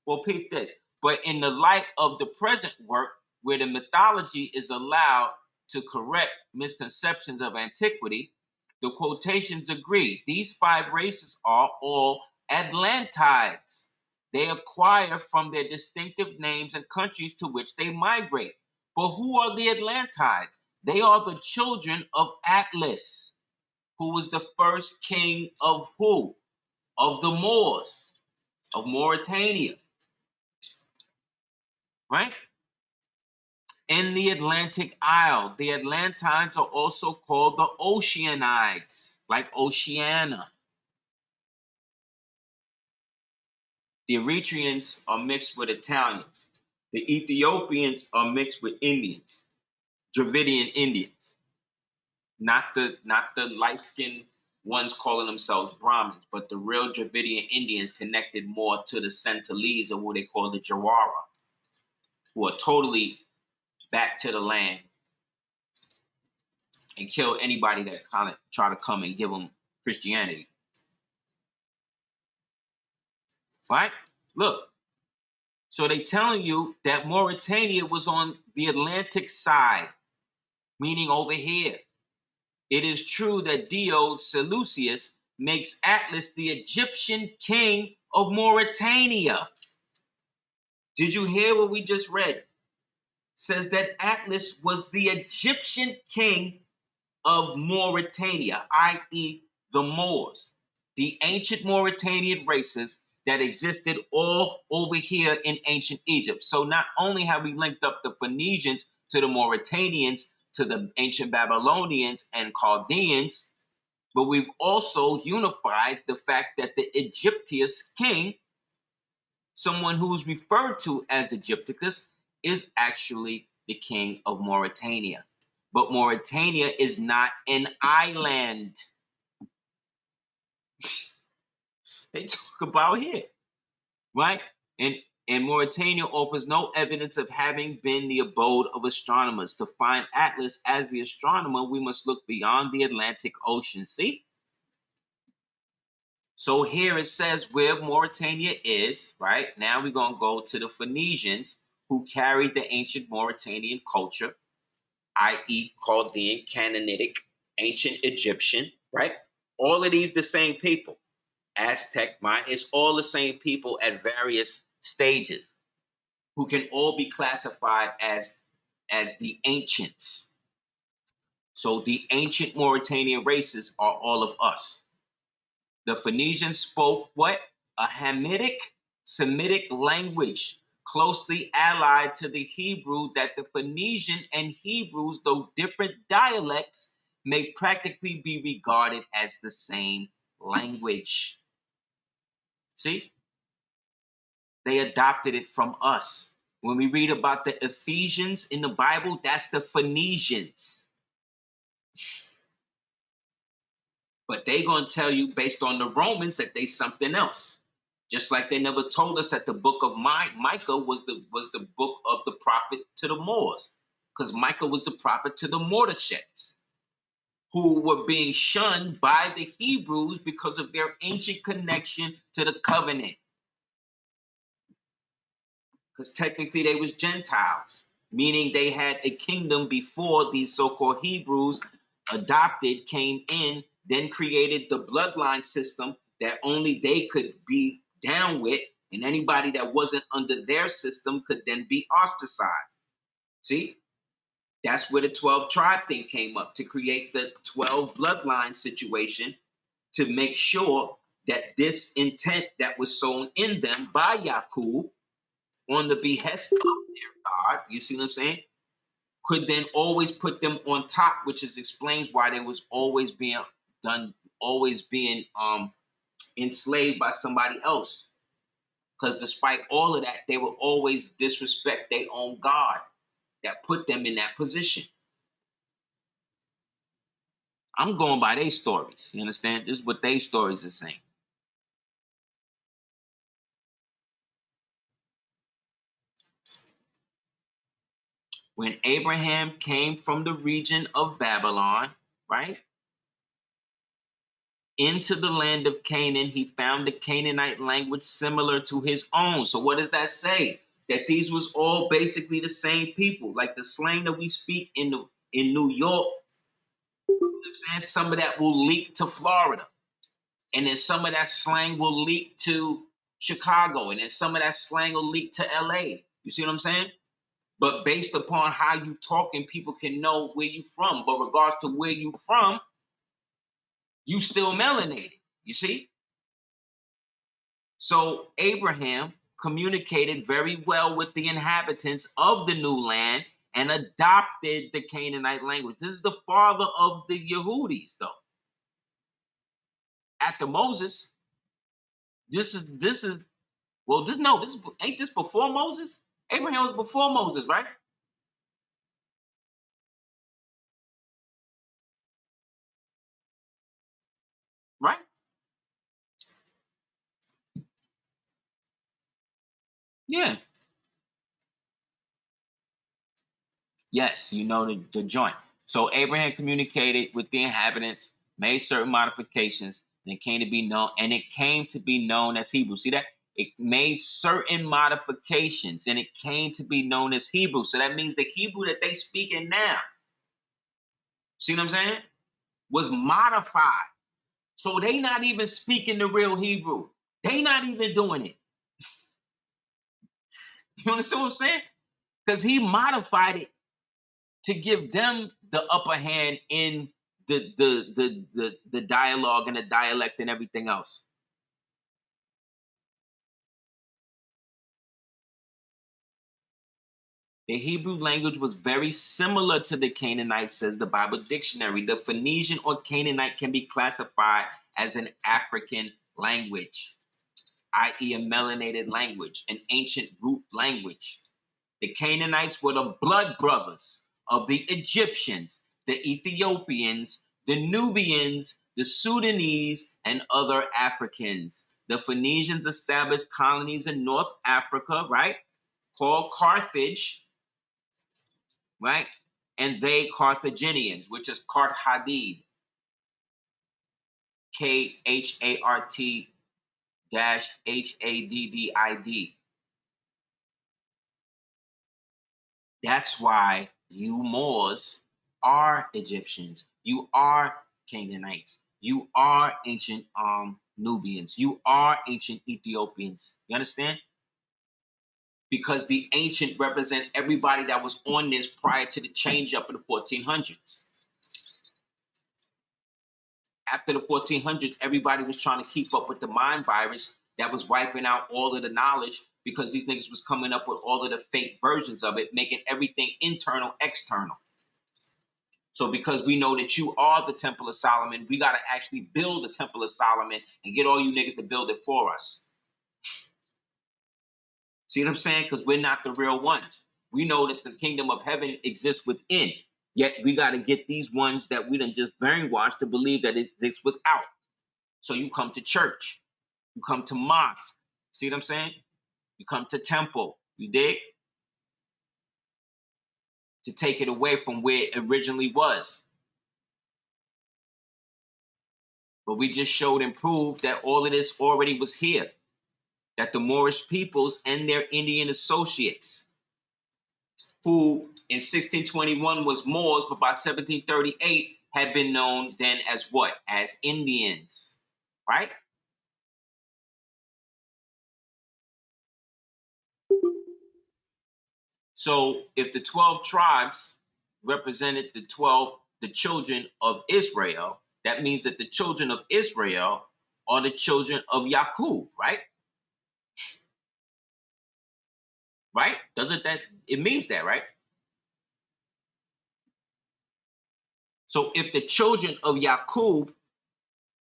Well, peep this. But in the light of the present work, where the mythology is allowed to correct misconceptions of antiquity, the quotations agree. These 5 races are all Atlantides. They acquire from their distinctive names and countries to which they migrate. But who are the Atlantides? They are the children of Atlas. who was the first king of who? Of the Moors, of Mauritania, right? In the Atlantic Isle. The Atlantines are also called the Oceanides, like Oceania. The Eritreans are mixed with Italians. The Ethiopians are mixed with Indians, Dravidian Indians. Not the light-skinned ones calling themselves Brahmins, but the real Dravidian Indians connected more to the Sentinelese, or what they call the Jawara, who are totally back to the land and kill anybody that kind of try to come and give them Christianity. Right? Look. So they telling you that Mauritania was on the Atlantic side, meaning over here. It is true that Dio Seleucus makes Atlas the Egyptian king of Mauritania. Did you hear what we just read? Says that Atlas was the Egyptian king of Mauritania, i.e. the Moors, the ancient Mauritanian races that existed all over here in ancient Egypt. So not only have we linked up the Phoenicians to the Mauritanians, to the ancient Babylonians and Chaldeans, but we've also unified the fact that the Egyptius king, someone who is referred to as Egypticus, is actually the king of Mauritania. But Mauritania is not an island. They talk about here, right? And Mauritania offers no evidence of having been the abode of astronomers. To find Atlas as the astronomer, we must look beyond the Atlantic Ocean. See? So here it says where Mauritania is, right? Now we're going to go to the Phoenicians who carried the ancient Mauritanian culture, i.e. Chaldean, Canaanitic, ancient Egyptian, right? All of these the same people. Aztec, Mayan, it's all the same people at various stages who can all be classified as the ancients. So the ancient Mauritanian races are all of us. The Phoenicians spoke what? A Hamitic Semitic language closely allied to the Hebrew that the Phoenician and Hebrews, though different dialects, may practically be regarded as the same language. See? They adopted it from us. When we read about the Ephesians in the Bible, that's the Phoenicians. But they're going to tell you based on the Romans that they something else. Just like they never told us that the book of Micah was the book of the prophet to the Moors. Because Micah was the prophet to the Mordechetes, who were being shunned by the Hebrews because of their ancient connection to the covenant. Because technically they was Gentiles, meaning they had a kingdom before these so-called Hebrews adopted, came in, then created the bloodline system that only they could be down with, and anybody that wasn't under their system could then be ostracized. See? That's where the 12 tribe thing came up, to create the 12 bloodline situation, to make sure that this intent that was sown in them by Yaqub on the behest of their God, you see what I'm saying, could then always put them on top, which explains why they was always being enslaved by somebody else. Because despite all of that, they would always disrespect their own God that put them in that position. I'm going by their stories. You understand? This is what their stories are saying. When Abraham came from the region of Babylon, right, into the land of Canaan, he found the Canaanite language similar to his own. So what does that say? That these was all basically the same people. Like the slang that we speak in New York, you know what I'm saying? Some of that will leak to Florida. And then some of that slang will leak to Chicago. And then some of that slang will leak to LA. You see what I'm saying? But based upon how you talk, and people can know where you from. But regards to where you from, You still melanated, you see? So Abraham communicated very well with the inhabitants of the new land and adopted the Canaanite language. This is the father of the Yehudis, though. After Moses, this is well, this no, this ain't this before Moses? Abraham was before Moses, right? Right? Yeah. Yes, you know the joint. So Abraham communicated with the inhabitants, made certain modifications, and it came to be known, as Hebrew. See that? It made certain modifications and it came to be known as Hebrew. So that means the Hebrew that they speak in now, see what I'm saying? Was modified. So they not even speaking the real Hebrew. They not even doing it. You understand what I'm saying? Because he modified it to give them the upper hand in the dialogue and the dialect and everything else. The Hebrew language was very similar to the Canaanite, says the Bible dictionary. The Phoenician or Canaanite can be classified as an African language, i.e., a melanated language, an ancient root language. The Canaanites were the blood brothers of the Egyptians, the Ethiopians, the Nubians, the Sudanese, and other Africans. The Phoenicians established colonies in North Africa, right? Called Carthage, right? And they Carthaginians, which is Karthadid, Khartdash Haddid. That's why you Moors are Egyptians. You are Canaanites. You are ancient Nubians. You are ancient Ethiopians. You understand? Because the ancient represent everybody that was on this prior to the change up in the 1400s. After the 1400s, everybody was trying to keep up with the mind virus that was wiping out all of the knowledge because these niggas was coming up with all of the fake versions of it, making everything internal, external. So because we know that you are the Temple of Solomon, we got to actually build the Temple of Solomon and get all you niggas to build it for us. See what I'm saying? Because we're not the real ones. We know that the kingdom of heaven exists within. Yet we got to get these ones that we done just brainwashed to believe that it exists without. So you come to church. You come to mosque. See what I'm saying? You come to temple. You dig? To take it away from where it originally was. But we just showed and proved that all of this already was here. That the Moorish peoples and their Indian associates, who in 1621 was Moors, but by 1738 had been known then as what? As Indians, right? So if the 12 tribes represented the children of Israel, that means that the children of Israel are the children of Yaqub, right? Right? Doesn't that, it means that, right? So if the children of Yaqub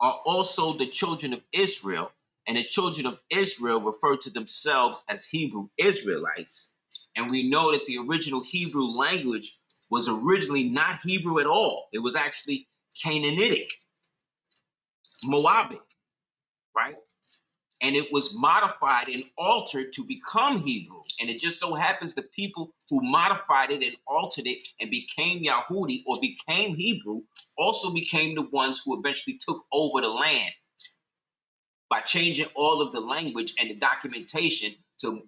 are also the children of Israel, and the children of Israel refer to themselves as Hebrew Israelites, and we know that the original Hebrew language was originally not Hebrew at all. It was actually Canaanitic, Moabic, right? And it was modified and altered to become Hebrew. And it just so happens the people who modified it and altered it and became Yahudi or became Hebrew also became the ones who eventually took over the land by changing all of the language and the documentation to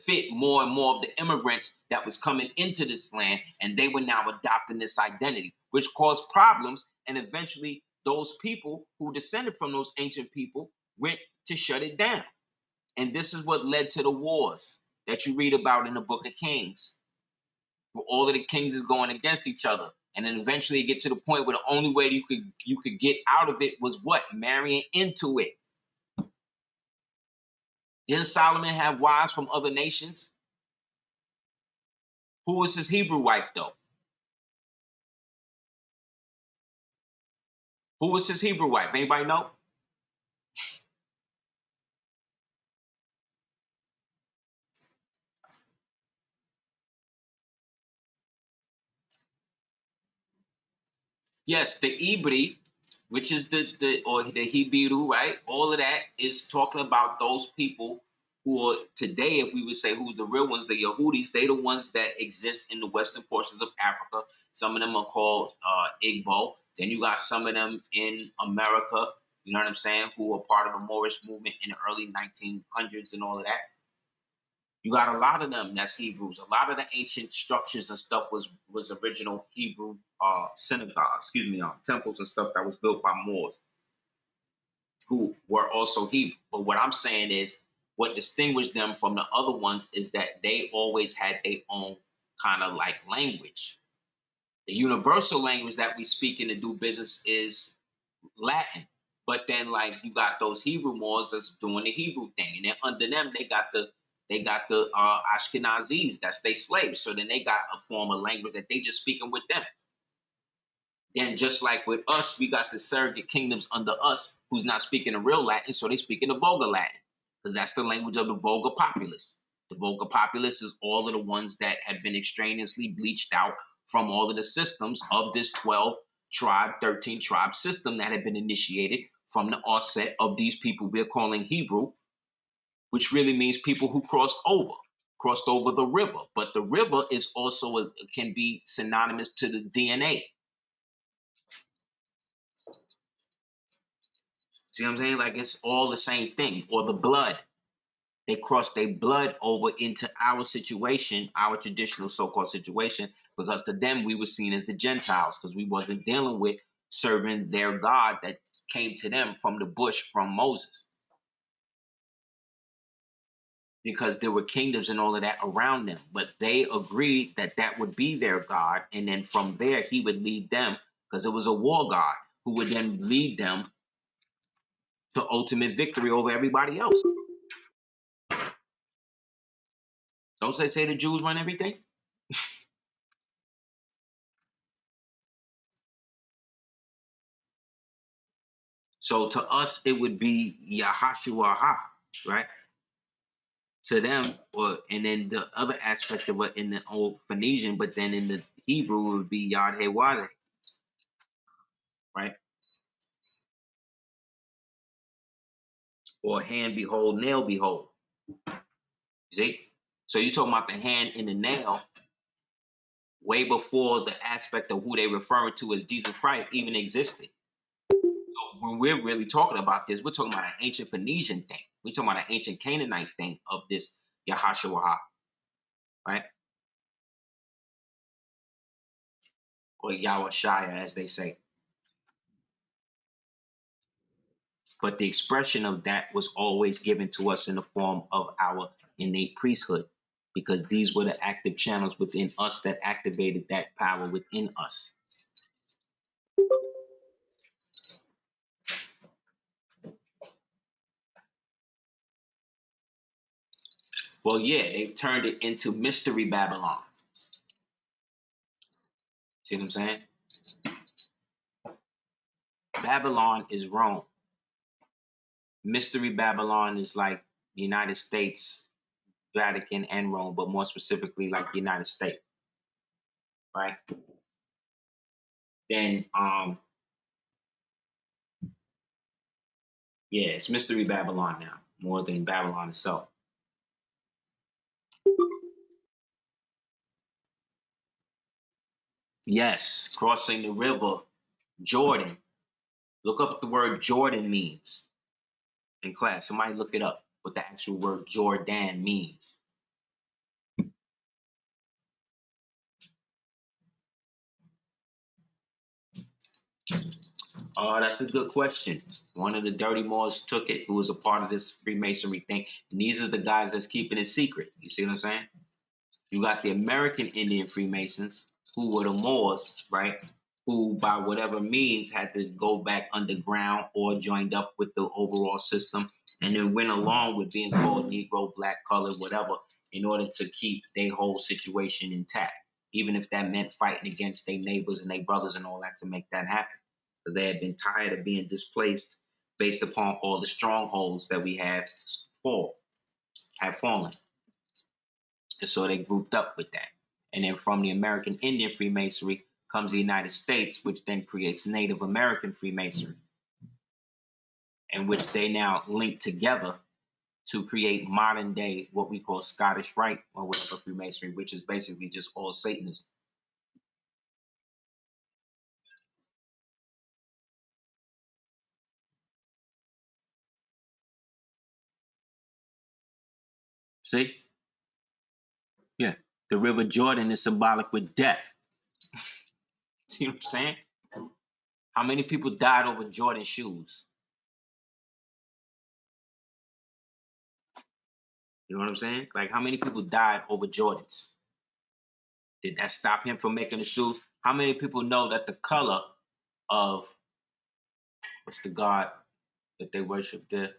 fit more and more of the immigrants that was coming into this land, and they were now adopting this identity, which caused problems, and eventually those people who descended from those ancient people went to shut it down. And this is what led to the wars that you read about in the Book of Kings, where all of the kings is going against each other And then eventually get to the point where the only way you could get out of it was what? Marrying into it. Didn't Solomon have wives from other nations? Who was his Hebrew wife, though? Who was his Hebrew wife? Anybody know? Yes, the Ibri, which is the Hebrew, right? All of that is talking about those people who are today, if we would say who's the real ones, the Yehudis, they the ones that exist in the western portions of Africa. Some of them are called Igbo. Then you got some of them in America, you know what I'm saying, who are part of the Moorish movement in the early 1900s and all of that. You got a lot of them that's Hebrews. A lot of the ancient structures and stuff was original Hebrew synagogues, temples and stuff that was built by Moors who were also Hebrew. But what I'm saying is what distinguished them from the other ones is that they always had their own kind of like language. The universal language that we speak in to do business is Latin. But then like you got those Hebrew Moors that's doing the Hebrew thing. And then under them they got the Ashkenazis, that's they slaves. So then they got a form of language that they just speaking with them. Then just like with us, we got the surrogate kingdoms under us who's not speaking the real Latin, so they speaking the vulgar Latin, because that's the language of the vulgar populace. The vulgar populace is all of the ones that have been extraneously bleached out from all of the systems of this 12 tribe, 13 tribe system that had been initiated from the onset of these people we're calling Hebrew, which really means people who crossed over the river. But the river is also can be synonymous to the DNA. See what I'm saying? Like it's all the same thing. Or the blood. They crossed their blood over into our situation, our traditional so-called situation, because to them we were seen as the Gentiles, because we wasn't dealing with serving their God that came to them from the bush from Moses. Because there were kingdoms and all of that around them. But they agreed that that would be their God. And then from there, he would lead them, because it was a war god, who would then lead them to ultimate victory over everybody else. Don't they say the Jews run everything? So to us, it would be Yahashua, right? To them, and then the other aspect of it in the old Phoenician, but then in the Hebrew, it would be Yad Hewade, right? Or hand behold, nail behold. See? So you're talking about the hand and the nail way before the aspect of who they referring to as Jesus Christ even existed. So when we're really talking about this, we're talking about an ancient Phoenician thing. We're talking about an ancient Canaanite thing of this Yahashua, right? Or Yahweh as they say. But the expression of that was always given to us in the form of our innate priesthood, because these were the active channels within us that activated that power within us. Well, yeah, they've turned it into Mystery Babylon. See what I'm saying? Babylon is Rome. Mystery Babylon is like the United States, Vatican, and Rome, but more specifically like the United States, right? Then, yeah, it's Mystery Babylon now, more than Babylon itself. Yes, crossing the river, Jordan. Look up what the word Jordan means in class. Somebody look it up, what the actual word Jordan means. Oh, that's a good question. One of the Dirty Moors took it, who was a part of this Freemasonry thing. And these are the guys that's keeping it secret. You see what I'm saying? You got the American Indian Freemasons, who were the Moors, right? Who, by whatever means, had to go back underground or joined up with the overall system, and then went along with being called Negro, black, colored, whatever, in order to keep their whole situation intact, even if that meant fighting against their neighbors and their brothers and all that to make that happen, because they had been tired of being displaced based upon all the strongholds that we had fallen, and so they grouped up with that. And then from the American Indian Freemasonry comes the United States, which then creates Native American Freemasonry, in which they now link together to create modern day, what we call Scottish Rite or whatever Freemasonry, which is basically just all Satanism. See? Yeah. The River Jordan is symbolic with death. See what I'm saying? How many people died over Jordan shoes? You know what I'm saying? Like, how many people died over Jordans? Did that stop him from making the shoes? How many people know that the color of, what's the god that they worship there?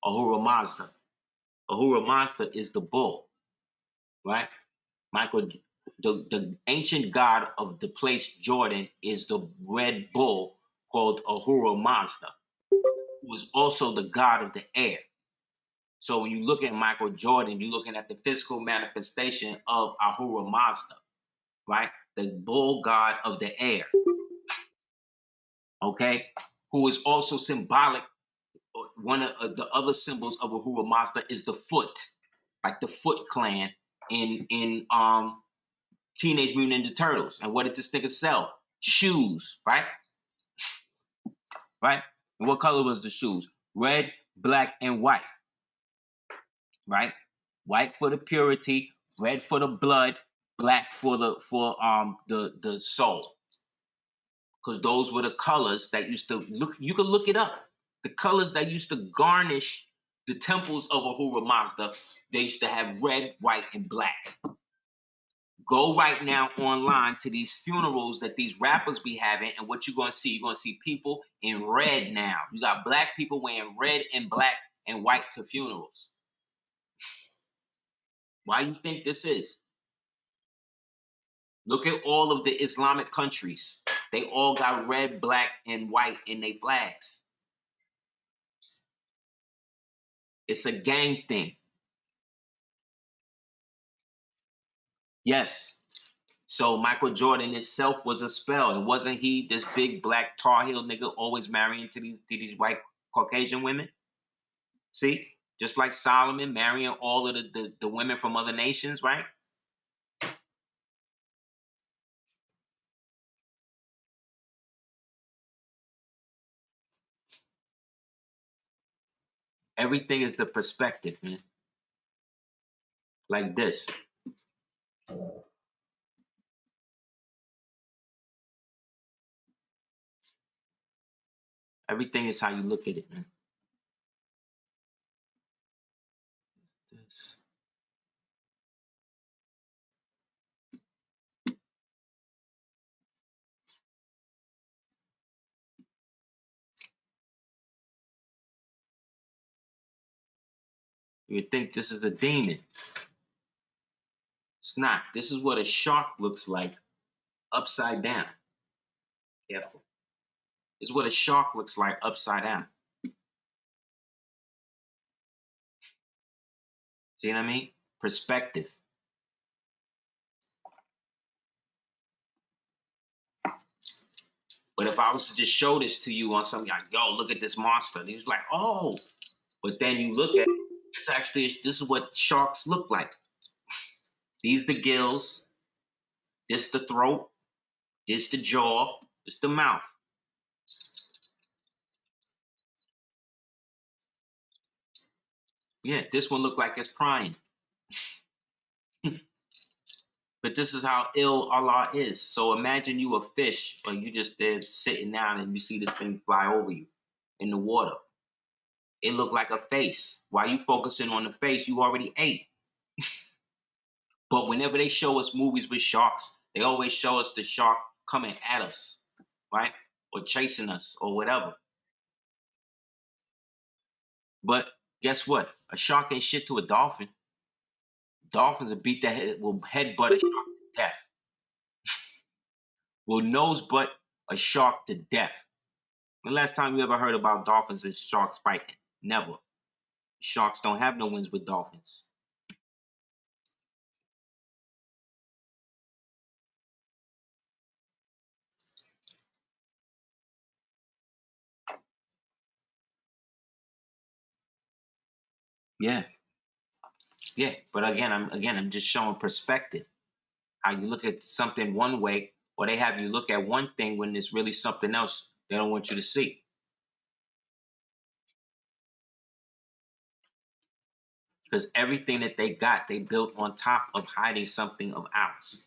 Ahura Mazda. Ahura Mazda is the bull, right? Michael, the ancient god of the place Jordan is the red bull called Ahura Mazda, who is also the god of the air. So when you look at Michael Jordan, you're looking at the physical manifestation of Ahura Mazda, right? The bull god of the air, okay? Who is also symbolic. One of the other symbols of Ahura Mazda is the foot, like the Foot Clan in Teenage Mutant Ninja Turtles. And what did this nigga sell? Shoes, right? Right? And what color was the shoes? Red, black, and white. Right? White for the purity, red for the blood, black for the soul. Because those were the colors that used to look. You can look it up. The colors that used to garnish the temples of Ahura Mazda, they used to have red, white, and black. Go right now online to these funerals that these rappers be having, and what you're gonna see, you're gonna see people in red now. You got black people wearing red and black and white to funerals. Why you think this is? Look at all of the Islamic countries. They all got red, black, and white in their flags. It's a gang thing. Yes. So Michael Jordan itself was a spell. And wasn't he this big black Tar Heel nigga always marrying to these white Caucasian women? See? Just like Solomon marrying all of the women from other nations, right? Everything is the perspective, man. Like this. Everything is how you look at it, man. This. You would think this is a demon. It's not. This is what a shark looks like upside down. Careful. This is what a shark looks like upside down. See what I mean? Perspective. But if I was to just show this to you on something like, yo, look at this monster, he's like, oh. But then you look at it, it's actually, this is what sharks look like. These the gills, this the throat, this the jaw, this the mouth. Yeah, this one look like it's crying. But this is how ill Allah is. So imagine you a fish, or you just there sitting down and you see this thing fly over you in the water. It looked like a face. Why you focusing on the face? You already ate. But whenever they show us movies with sharks, They always show us the shark coming at us, right? Or chasing us or whatever. But guess what? A shark ain't shit to a dolphin. Dolphins will headbutt a shark to death. Will nosebutt a shark to death. The last time you ever heard about dolphins and sharks fighting? Never. Sharks don't have no wins with dolphins. Yeah, yeah. But I'm just showing perspective. How you look at something one way, or they have you look at one thing when there's really something else they don't want you to see. Because everything that they got, they built on top of hiding something of ours.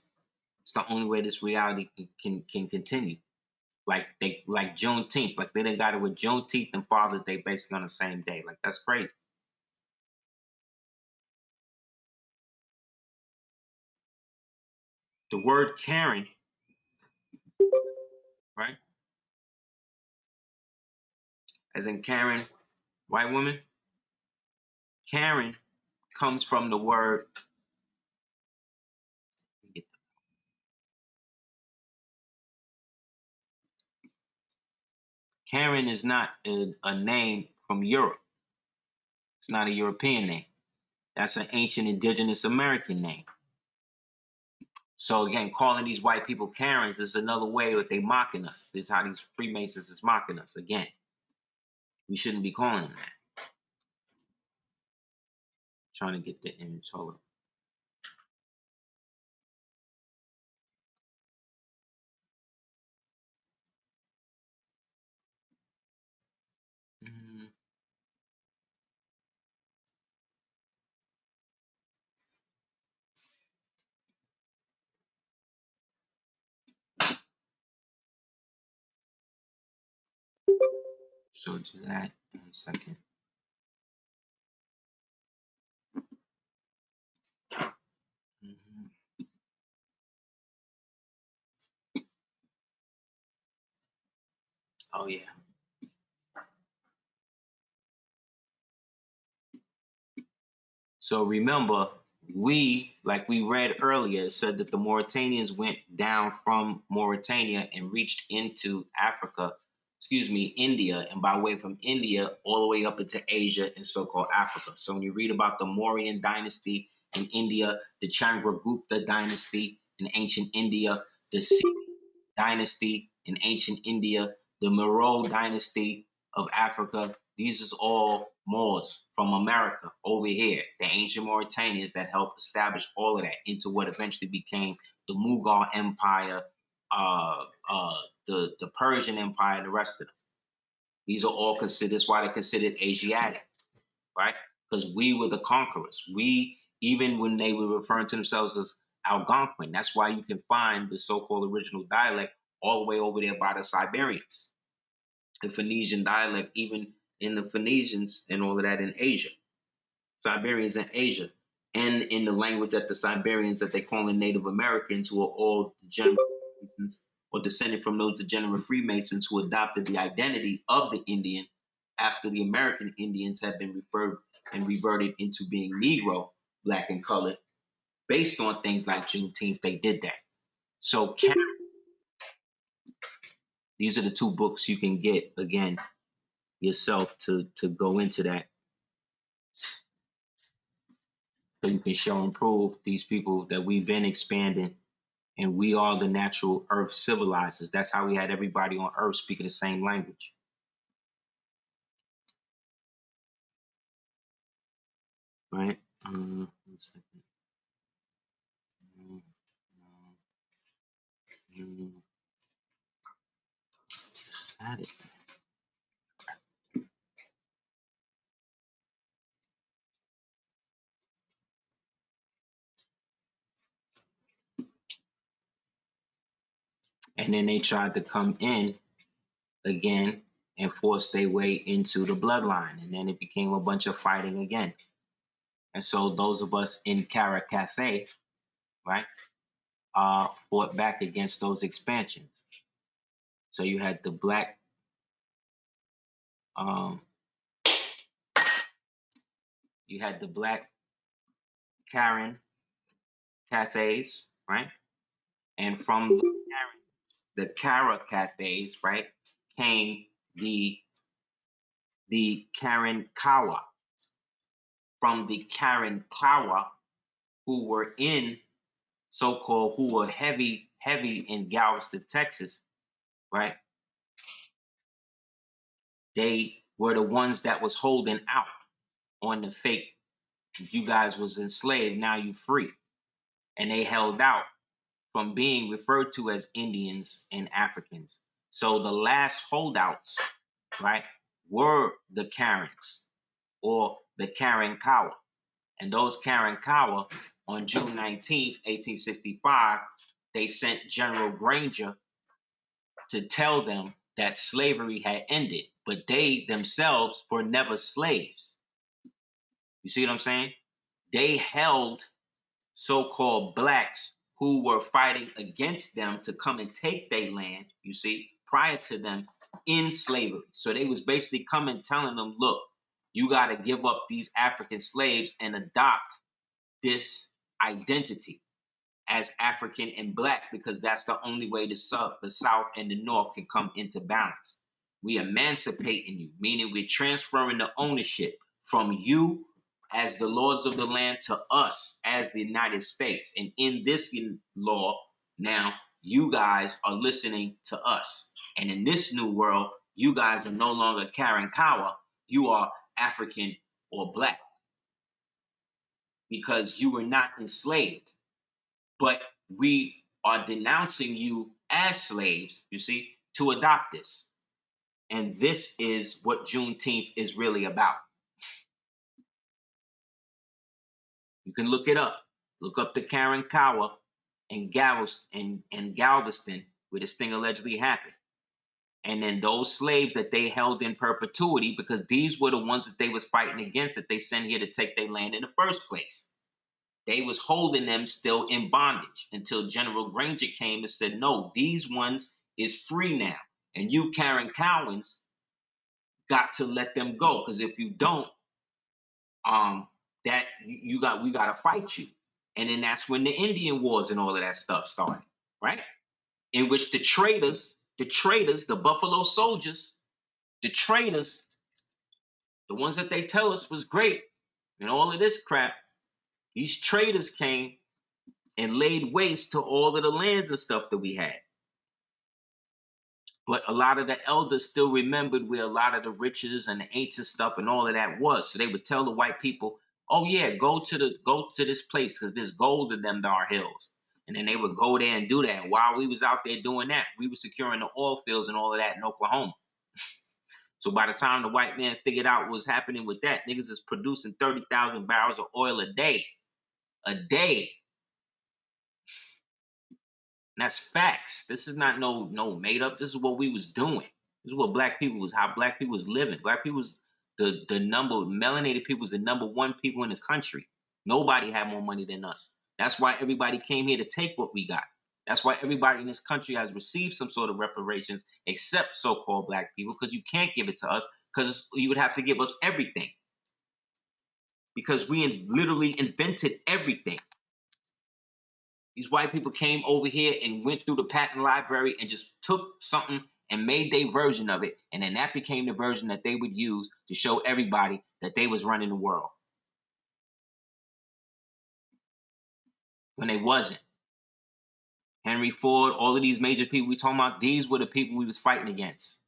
It's the only way this reality can continue. Like Juneteenth, like they done got it with Juneteenth and Father's Day basically on the same day. Like that's crazy. The word Karen, right? As in Karen, white woman. Karen comes from the word. Karen is not a name from Europe. It's not a European name. That's an ancient indigenous American name. So again, calling these white people Karens is another way that they mocking us. This is how these Freemasons is mocking us. Again, we shouldn't be calling them that. Trying to get the image. Hold on. So do that in a second. Oh yeah. So remember, like we read earlier, said that the Mauritanians went down from Mauritania and reached into Africa, India, and by way from India all the way up into Asia and so-called Africa. So when you read about the Mauryan dynasty in India, the Chandragupta dynasty in ancient India, the Civi dynasty in ancient India, the Meroe dynasty of Africa, these is all Moors from America over here, the ancient Mauritanians that helped establish all of that into what eventually became the Mughal Empire, the Persian Empire, and the rest of them. These are all considered, that's why they're considered Asiatic, right? Because we were the conquerors. We, even when they were referring to themselves as Algonquin, that's why you can find the so-called original dialect all the way over there by the Siberians. The Phoenician dialect, even in the Phoenicians and all of that in Asia, Siberians in Asia, and in the language that the Siberians that they call in Native Americans, who are all degenerate Freemasons or descended from those degenerate Freemasons who adopted the identity of the Indian after the American Indians had been referred and reverted into being Negro, black and colored, based on things like Juneteenth. They did that. So these are the two books you can get again yourself to go into that, so you can show and prove these people that we've been expanding and we are the natural earth civilizers. That's how we had everybody on earth speaking the same language. Right? 1 second. Got it. And then they tried to come in again and force their way into the bloodline. And then it became a bunch of fighting again. And so those of us in Kara Cafe, right? fought back against those expansions. So you had the black, Karen cafes, right? And from the Kara cafes, right, came the Karankawa. From the Karankawa, who were who were heavy in Galveston, Texas, right? They were the ones that was holding out on the fake. You guys was enslaved, now you free. And they held out from being referred to as Indians and Africans. So the last holdouts, right, were the Karens or the Karankawa. And those Karankawa, on June 19th, 1865, they sent General Granger to tell them that slavery had ended, but they themselves were never slaves. You see what I'm saying? They held so-called blacks who were fighting against them to come and take their land, you see, prior to them in slavery. So they was basically coming telling them, look, you got to give up these African slaves and adopt this identity as African and black, because that's the only way the South and the North can come into balance. We emancipating you, meaning we're transferring the ownership from you as the lords of the land to us as the United States. And in this law, now you guys are listening to us. And in this new world, you guys are no longer Karankawa, you are African or black, because you were not enslaved. But we are denouncing you as slaves, you see, to adopt this. And this is what Juneteenth is really about. You can look it up. Look up the Karankawa and Galveston, where this thing allegedly happened. And then those slaves that they held in perpetuity, because these were the ones that they was fighting against, that they sent here to take their land in the first place. They was holding them still in bondage until General Granger came and said, no, these ones is free now. And you Karankawans got to let them go. Because if you don't, we gotta fight you. And then that's when the Indian Wars and all of that stuff started, right? In which the traitors, the Buffalo Soldiers, the traitors, the ones that they tell us was great and all of this crap, these traitors came and laid waste to all of the lands and stuff that we had. But a lot of the elders still remembered where a lot of the riches and the ancient stuff and all of that was. So they would tell the white people, oh yeah, go to this place because there's gold in them dark hills. And then they would go there and do that. And while we was out there doing that, we were securing the oil fields and all of that in Oklahoma. So by the time the white man figured out what was happening with that, niggas is producing 30,000 barrels of oil a day. A day. And that's facts. This is not no made up. This is what we was doing. This is what black people was, how black people was living. Black people was melanated people was the #1 people in the country. Nobody had more money than us. That's why everybody came here to take what we got. That's why everybody in this country has received some sort of reparations, except so-called black people, because you can't give it to us, because you would have to give us everything. Because we literally invented everything. These white people came over here and went through the patent library and just took something and made their version of it. And then that became the version that they would use to show everybody that they was running the world. When they wasn't. Henry Ford, all of these major people we talking about, these were the people we was fighting against.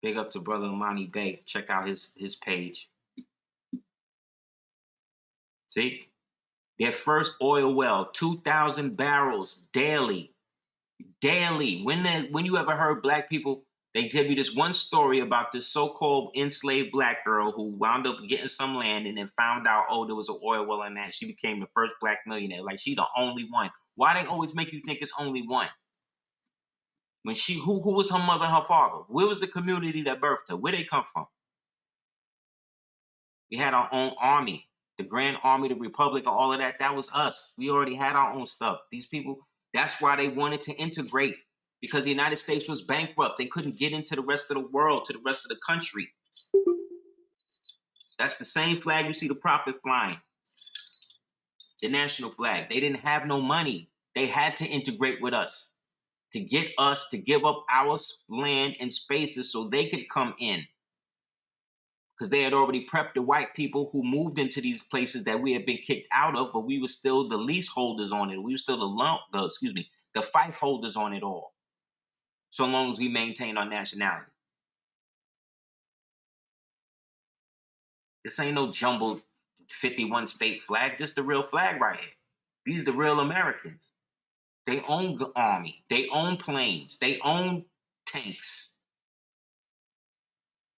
Big up to brother Amani Bay. Check out his page. See? Their first oil well, 2,000 barrels daily. Daily. When you ever heard black people, they give you this one story about this so-called enslaved black girl who wound up getting some land and then found out, oh, there was an oil well in that. She became the first black millionaire. Like, she the only one. Why they always make you think it's only one? When who was her mother and her father? Where was the community that birthed her? Where they come from? We had our own army, the Grand Army, the Republic, and all of that. That was us. We already had our own stuff. These people, that's why they wanted to integrate, because the United States was bankrupt. They couldn't get into the rest of the world, to the rest of the country. That's the same flag you see the prophet flying, the national flag. They didn't have no money. They had to integrate with us to get us to give up our land and spaces so they could come in. Because they had already prepped the white people who moved into these places that we had been kicked out of, but we were still the leaseholders on it. We were still the fief holders on it all, so long as we maintain our nationality. This ain't no jumbled 51 state flag, just the real flag right here. These are the real Americans. They own the army, they own planes, they own tanks.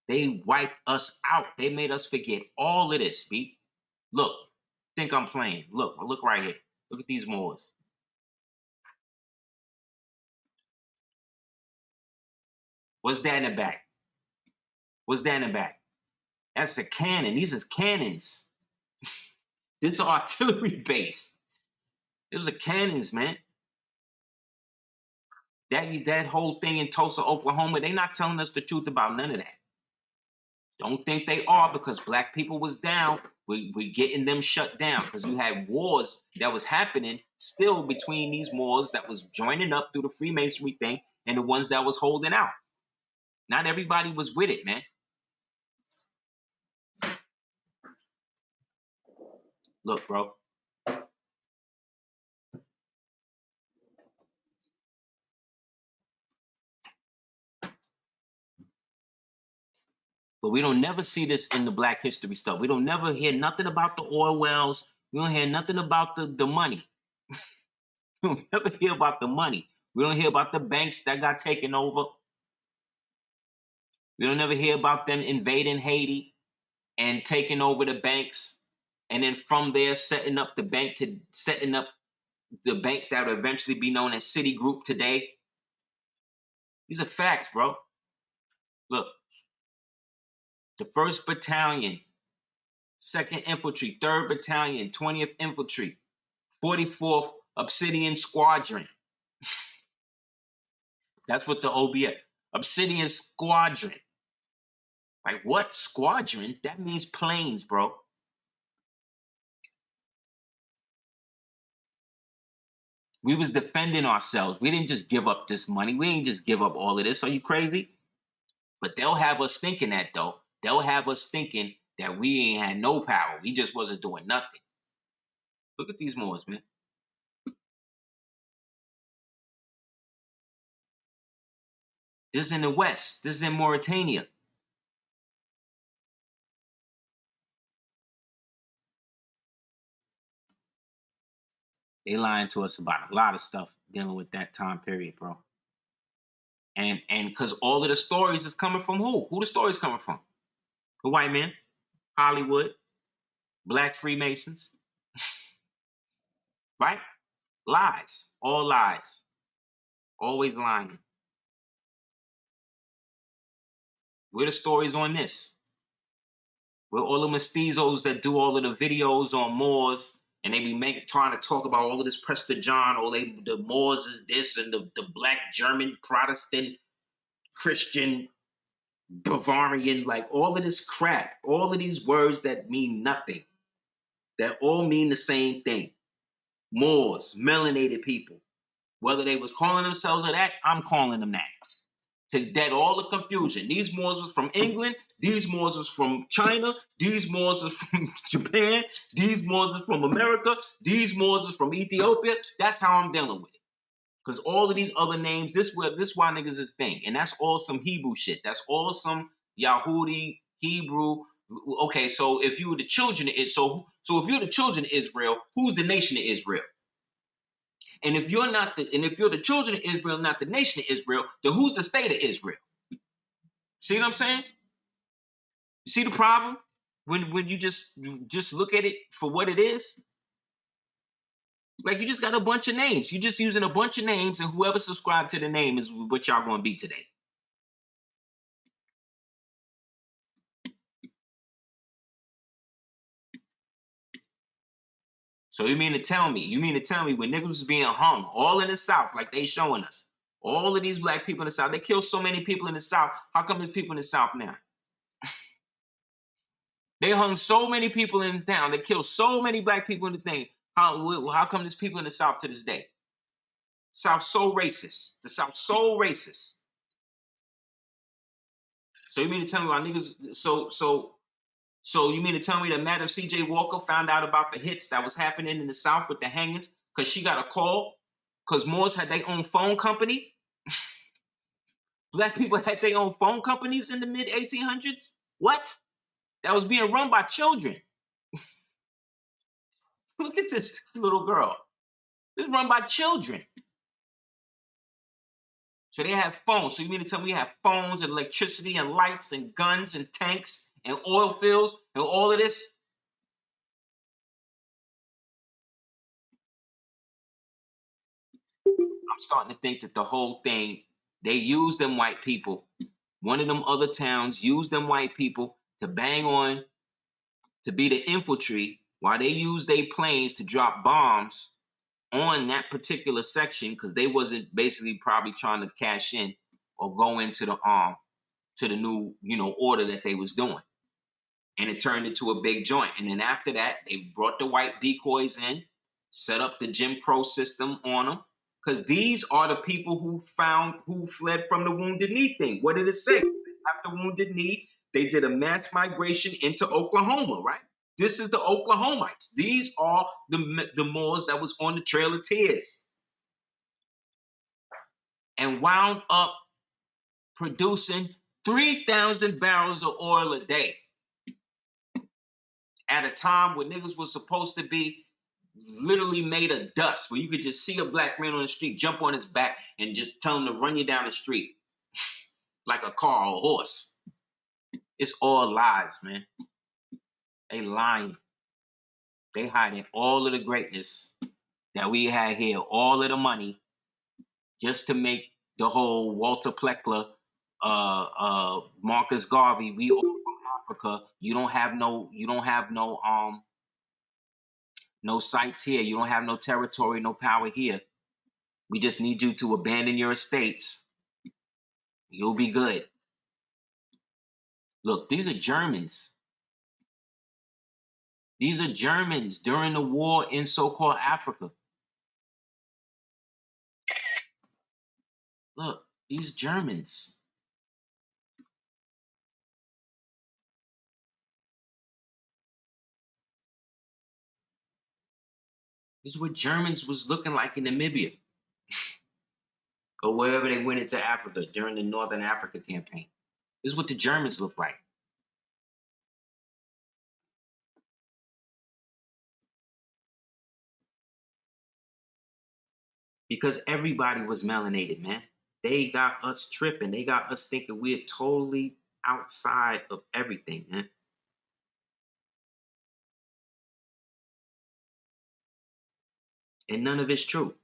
They wiped us out. They made us forget all of this, B. Look, think I'm playing. Look right here. Look at these Moors. What's that in the back? What's that in the back? That's a cannon. These is cannons. This is an artillery base. Those are cannons, man. That whole thing in Tulsa, Oklahoma, they not telling us the truth about none of that. Don't think they are, because black people was down. We're getting them shut down, because you had wars that was happening still between these Moors that was joining up through the Freemasonry thing and the ones that was holding out. Not everybody was with it, man. Look, bro. But we don't never see this in the Black history stuff. We don't never hear nothing about the oil wells. We don't hear nothing about the money. We don't never hear about the money. We don't hear about the banks that got taken over. We don't ever hear about them invading Haiti and taking over the banks, and then from there setting up the bank that will eventually be known as Citigroup today. These are facts, bro. Look, the 1st Battalion, 2nd Infantry, 3rd Battalion, 20th Infantry, 44th Obsidian Squadron. That's what the OBS, Obsidian Squadron. Like, what? Squadron? That means planes, bro. We was defending ourselves. We didn't just give up this money. We didn't just give up all of this. Are you crazy? But they'll have us thinking that, though. They'll have us thinking that we ain't had no power. We just wasn't doing nothing. Look at these Moors, man. This is in the West. This is in Mauritania. They lying to us about a lot of stuff dealing with that time period, bro. And because all of the stories is coming from who? Who the stories coming from? The white men, Hollywood, black Freemasons, right? Lies, all lies, always lying. Where the stories on this? Where all the mestizos that do all of the videos on Moors, and they be trying to talk about all of this Prester John, the Moors is this, and the black German Protestant Christian Bavarian, like all of this crap, all of these words that mean nothing, that all mean the same thing. Moors, melanated people. Whether they was calling themselves or that, I'm calling them that. To dead all the confusion. These Moors was from England, these Moors was from China, these Moors was from Japan, these Moors was from America, these Moors was from Ethiopia. That's how I'm dealing with it. Because all of these other names, this why niggas is thing. And that's all some Hebrew shit. That's all some Yahudi, Hebrew. Okay, so if you were the children of Israel, so if you're the children of Israel, who's the nation of Israel? And if you're the children of Israel, not the nation of Israel, then who's the state of Israel? See what I'm saying? You see the problem when you just look at it for what it is? Like, you just got a bunch of names. You're just using a bunch of names, and whoever subscribed to the name is what y'all gonna be today. So you mean to tell me when niggas was being hung all in the South, like they showing us, all of these black people in the South, they killed so many people in the South. How come there's people in the South now? They hung so many people in the town. They killed so many black people in the thing. How come there's people in the South to this day? South so racist. The South so racist. So you mean to tell me why niggas? So you mean to tell me that Madam C.J. Walker found out about the hits that was happening in the South with the hangings because she got a call? Because Moors had their own phone company? Black people had their own phone companies in the mid 1800s? What? That was being run by children. Look at this little girl. It's run by children. So they have phones. So you mean to tell me we have phones and electricity and lights and guns and tanks and oil fields and all of this? I'm starting to think that the whole thing, they used them white people. One of them other towns used them white people to bang on, to be the infantry, while they used their planes to drop bombs on that particular section because they wasn't basically probably trying to cash in or go into the new order that they was doing, and it turned into a big joint. And then after that, they brought the white decoys in, set up the Jim Crow system on them, because these are the people who fled from the Wounded Knee thing. What did it say? After Wounded Knee, they did a mass migration into Oklahoma, right? This is the Oklahomites. These are the Moors that was on the Trail of Tears and wound up producing 3,000 barrels of oil a day at a time when niggas was supposed to be literally made of dust, where you could just see a black man on the street, jump on his back, and just tell him to run you down the street like a car or a horse. It's all lies, man. They lying. They hiding all of the greatness that we had here, all of the money, just to make the whole Walter Pleckler, Marcus Garvey, we all from Africa. You don't have no sites here. You don't have no territory, no power here. We just need you to abandon your estates. You'll be good. Look, these are Germans. These are Germans during the war in so-called Africa. Look, these Germans. This is what Germans was looking like in Namibia or wherever they went into Africa during the Northern Africa campaign. This is what the Germans look like. Because everybody was melanated, man. They got us tripping. They got us thinking we're totally outside of everything, man. And none of it's true.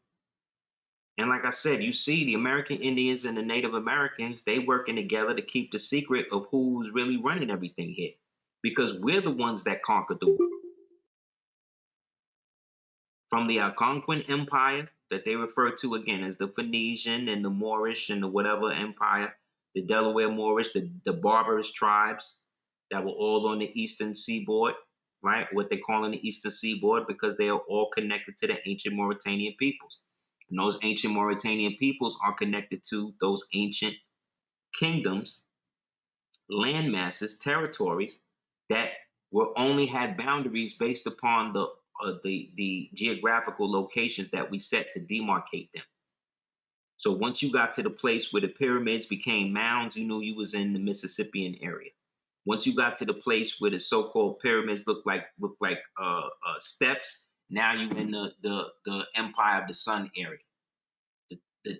And like I said, you see the American Indians and the Native Americans, they working together to keep the secret of who's really running everything here. Because we're the ones that conquered the world. From the Algonquin Empire that they refer to again as the Phoenician and the Moorish and the whatever empire, the Delaware Moorish, the barbarous tribes that were all on the eastern seaboard, right? What they call in the eastern seaboard because they are all connected to the ancient Mauritanian peoples. And those ancient Mauritanian peoples are connected to those ancient kingdoms, land masses, territories that were only had boundaries based upon the geographical locations that we set to demarcate them. So once you got to the place where the pyramids became mounds, you knew you was in the Mississippian area. Once you got to the place where the so-called pyramids look like steps, now you in the Empire of the Sun area, the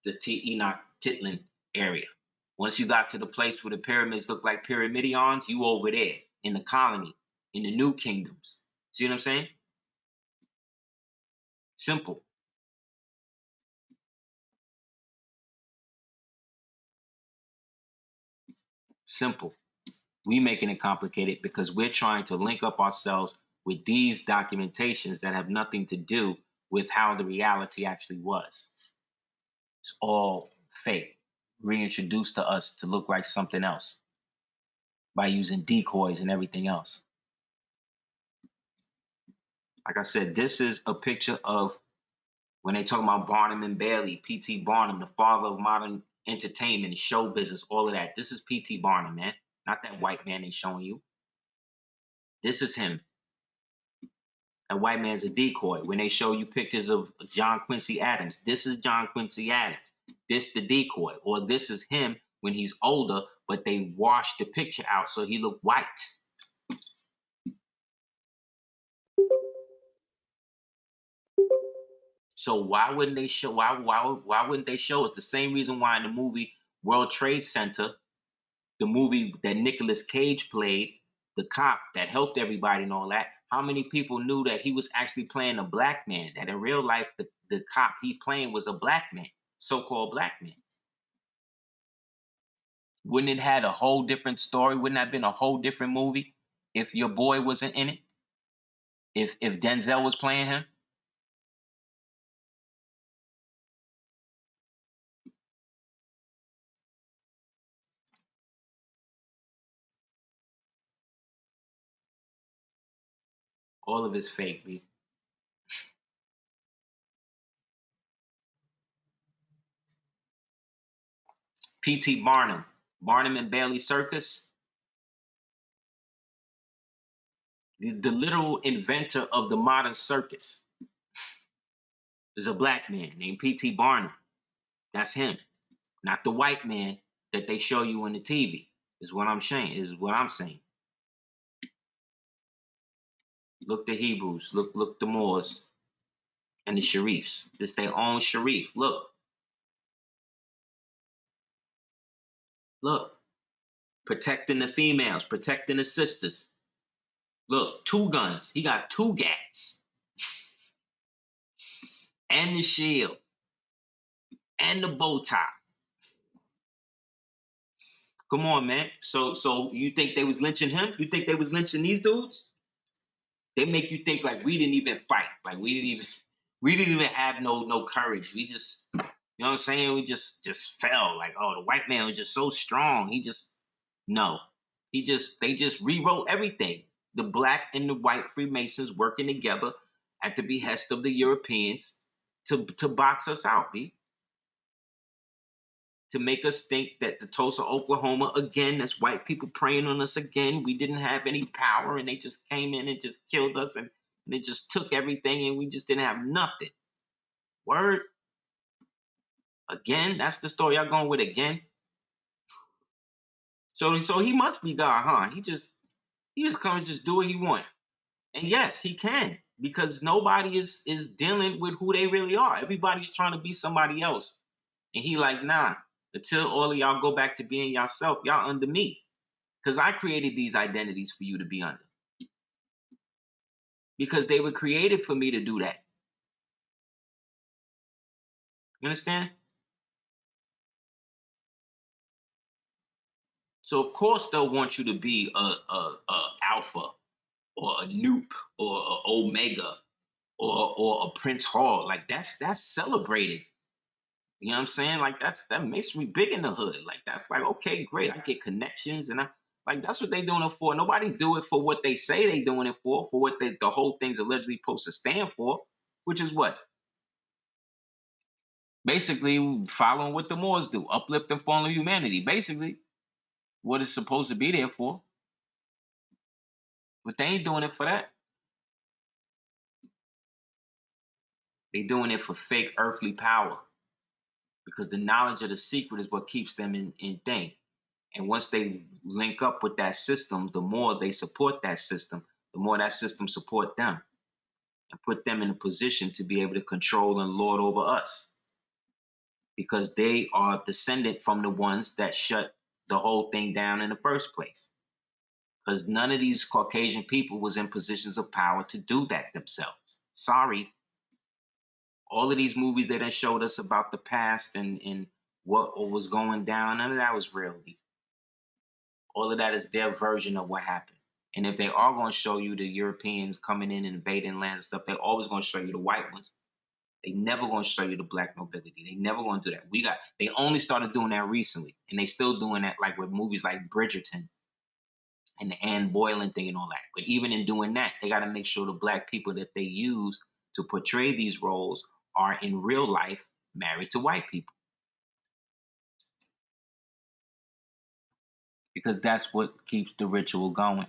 Tenochtitlan area. Once you got to the place where the pyramids look like pyramidions, you over there in the colony, in the new kingdoms. See what I'm saying? Simple. Simple. We making it complicated because we're trying to link up ourselves with these documentations that have nothing to do with how the reality actually was. It's all fake, reintroduced to us to look like something else by using decoys and everything else. Like I said, this is a picture of when they talk about Barnum and Bailey, P.T. Barnum, the father of modern entertainment, show business, all of that. This is P.T. Barnum, man. Not that white man they showing you. This is him. That white man's a decoy. When they show you pictures of John Quincy Adams, this is John Quincy Adams. This the decoy. Or this is him when he's older, but they washed the picture out so he looked white. So why wouldn't they show? Why wouldn't they show us? The same reason why in the movie World Trade Center, the movie that Nicolas Cage played, the cop that helped everybody and all that, how many people knew that he was actually playing a black man? That in real life, the cop he playing was a black man, so-called black man. Wouldn't it had a whole different story? Wouldn't that have been a whole different movie if your boy wasn't in it? If Denzel was playing him? All of it's fake, B. P.T. Barnum, Barnum and Bailey Circus, the literal inventor of the modern circus is a black man named P.T. Barnum. That's him, not the white man that they show you on the TV. Is what I'm saying. Is what I'm saying. Look the Hebrews. Look the Moors and the Sharifs. This their own Sharif. Look. Protecting the females, protecting the sisters. Look, 2 guns. He got 2 gats. And the shield. And the bow tie. Come on, man. So you think they was lynching him? You think they was lynching these dudes? They make you think like we didn't even fight. Like we didn't even have no courage. We just, you know what I'm saying? We just fell. Like, oh, the white man was just so strong. No. They just rewrote everything. The black and the white Freemasons working together at the behest of the Europeans to box us out, B. To make us think that the Tulsa, Oklahoma, again, that's white people preying on us again. We didn't have any power and they just came in and just killed us and they just took everything and we just didn't have nothing. Word. Again, that's the story y'all going with again. So he must be God, huh? He just come and just do what he want. And yes, he can, because nobody is dealing with who they really are. Everybody's trying to be somebody else. And he like, nah, until all of y'all go back to being yourself, y'all under me. Because I created these identities for you to be under. Because they were created for me to do that. You understand? So of course they'll want you to be a alpha or a noob or a omega or a Prince Hall. Like that's celebrated. You know what I'm saying? Like that makes me big in the hood. Like that's like, okay, great. I get connections and like that's what they doing it for. Nobody do it for what they say they doing it for what the whole thing's allegedly supposed to stand for, which is what? Basically following what the Moors do, uplift and fall of humanity. Basically, what it's supposed to be there for. But they ain't doing it for that. They doing it for fake earthly power. Because the knowledge of the secret is what keeps them in thing. And once they link up with that system, the more they support that system, the more that system support them and put them in a position to be able to control and lord over us. Because they are descendant from the ones that shut the whole thing down in the first place. Because none of these Caucasian people was in positions of power to do that themselves. Sorry. All of these movies that they showed us about the past and what was going down, none of that was real. All of that is their version of what happened. And if they are going to show you the Europeans coming in and invading lands and stuff, they're always going to show you the white ones. They never going to show you the black nobility. They never going to do that. They only started doing that recently, and they still doing that, like with movies like Bridgerton and the Anne Boleyn thing and all that. But even in doing that, they got to make sure the black people that they use to portray these roles are in real life married to white people, because that's what keeps the ritual going.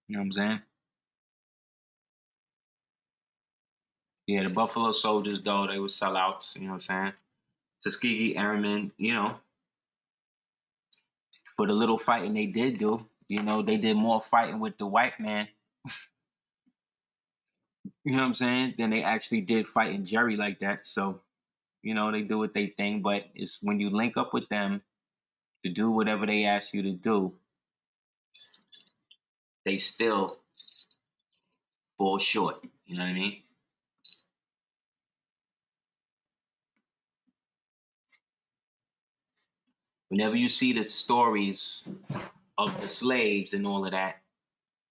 You know what I'm saying? Yeah, the Buffalo Soldiers, though, they were sellouts. You know what I'm saying? Tuskegee Airmen, for the little fighting they did do, they did more fighting with the white man, you know what I'm saying, than they actually did fighting Jerry like that. So, they do what they think, but it's when you link up with them to do whatever they ask you to do, they still fall short. You know what I mean? Whenever you see the stories of the slaves and all of that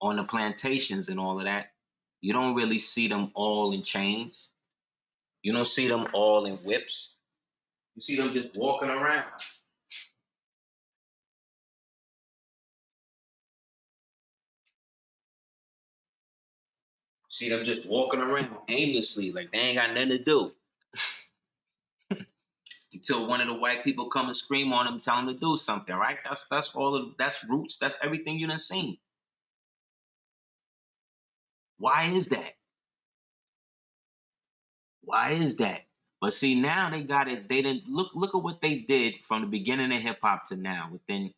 on the plantations and all of that, you don't really see them all in chains. You don't see them all in whips. You see them just walking around. See them just walking around aimlessly, like they ain't got nothing to do. Until one of the white people come and scream on them, tell them to do something, right? That's roots. That's everything you done seen. Why is that? Why is that? But see, now they got it. They didn't look at what they did from the beginning of hip hop to now, within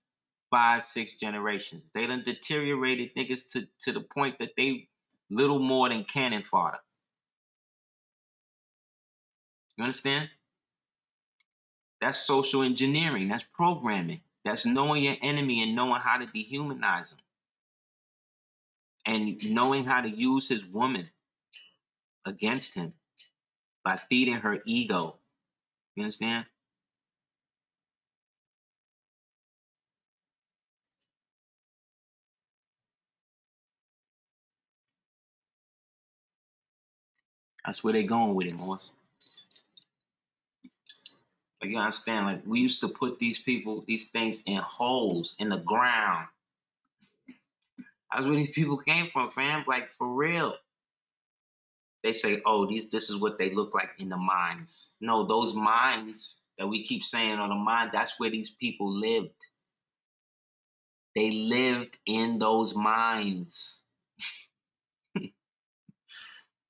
5, 6 generations. They done deteriorated niggas to the point that they little more than cannon fodder. You understand? That's social engineering. That's programming. That's knowing your enemy and knowing how to dehumanize him. And knowing how to use his woman against him by feeding her ego. You understand? That's where they going with it, Morris. Like, you understand? Like, we used to put these things in holes in the ground. That's where these people came from, fam. Like, for real. They say, oh, this is what they look like in the mines. No, those mines that we keep saying are the mine, that's where these people lived. They lived in those mines.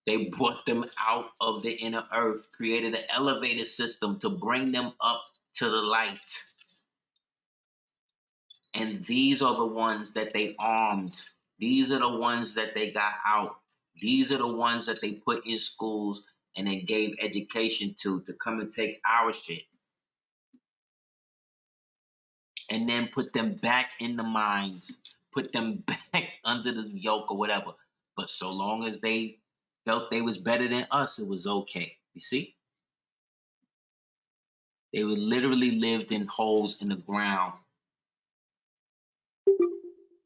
They brought them out of the inner earth, created an elevator system to bring them up to the light. And these are the ones that they armed. These are the ones that they got out. These are the ones that they put in schools and then gave education to come and take our shit. And then put them back in the mines, put them back under the yoke or whatever. But so long as they felt they was better than us, it was okay. You see? They would literally lived in holes in the ground.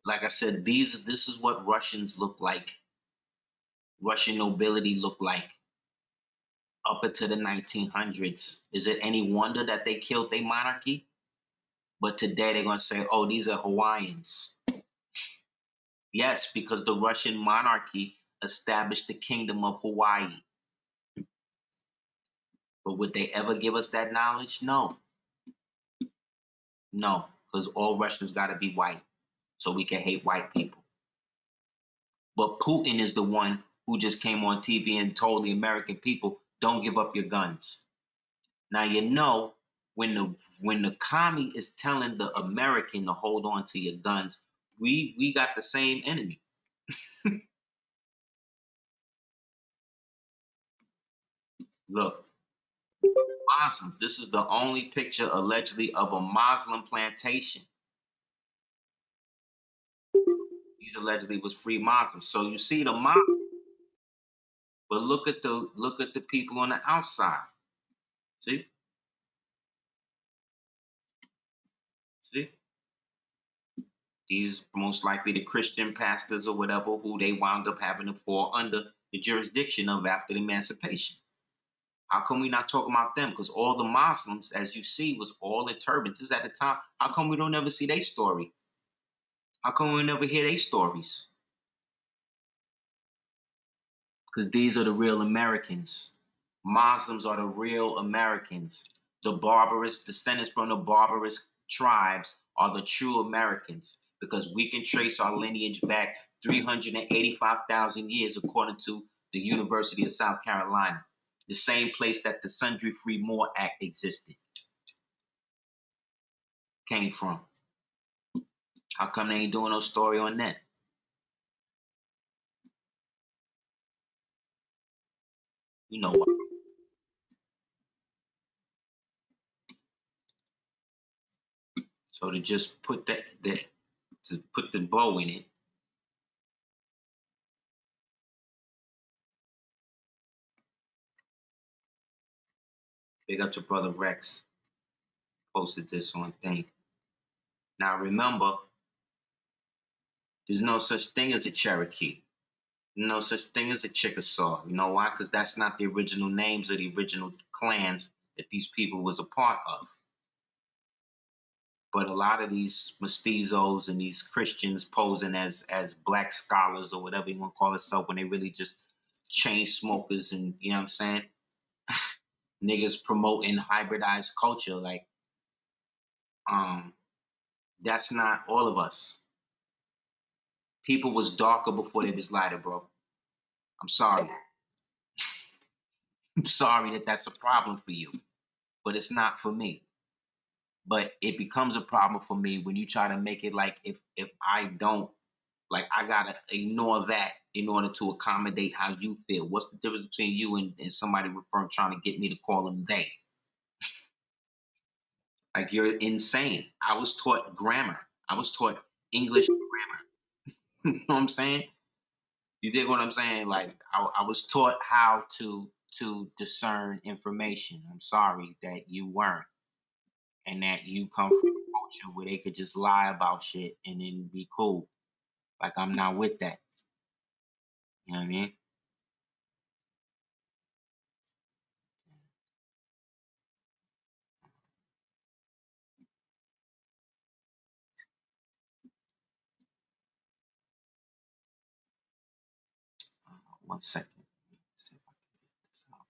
Like I said, this is what Russians look like. Russian nobility looked like up into the 1900s. Is it any wonder that they killed their monarchy? But today they're going to say, oh, these are Hawaiians. Yes, because the Russian monarchy established the kingdom of Hawaii. But would they ever give us that knowledge? No. No, because all Russians got to be white so we can hate white people. But Putin is the one who just came on TV and told the American people, don't give up your guns. Now, when the commie is telling the American to hold on to your guns, we got the same enemy. Look, Muslims. This is the only picture allegedly of a Muslim plantation. These allegedly was free Muslims. So you see the Muslims, but look at the people on the outside. See, see, these most likely the Christian pastors or whatever who they wound up having to fall under the jurisdiction of after the emancipation. How come we not talking about them? Because all the Muslims, as you see, was all in turbans. This is at the time. How come we don't ever see their story? How come we never hear their stories? Because these are the real Americans. Muslims are the real Americans. The barbarous descendants from the barbarous tribes are the true Americans because we can trace our lineage back 385,000 years according to the University of South Carolina, the same place that the Sundry Free More Act existed, came from. How come they ain't doing no story on that? You know what? So to just put to put the bow in it, big up to brother Rex, posted this on thing. Now remember, there's no such thing as a Cherokee. No such thing as a Chickasaw. You know why? Because that's not the original names of the original clans that these people was a part of. But a lot of these mestizos and these Christians posing as black scholars or whatever you want to call themselves when they really just chain smokers and you know what I'm saying? Niggas promoting hybridized culture, like um that's not all of us. People was darker before they was lighter, bro. I'm sorry. I'm sorry that that's a problem for you, but it's not for me. But it becomes a problem for me when you try to make it like if I don't, like I gotta ignore that in order to accommodate how you feel. What's the difference between you and somebody referring trying to get me to call them they? Like you're insane. I was taught grammar. I was taught English grammar. You know what I'm saying? You dig what I'm saying? Like I was taught how to discern information. I'm sorry that you weren't, and that you come from a culture where they could just lie about shit and then be cool. Like I'm not with that. You know what I mean? 1 second. See if I can get this out.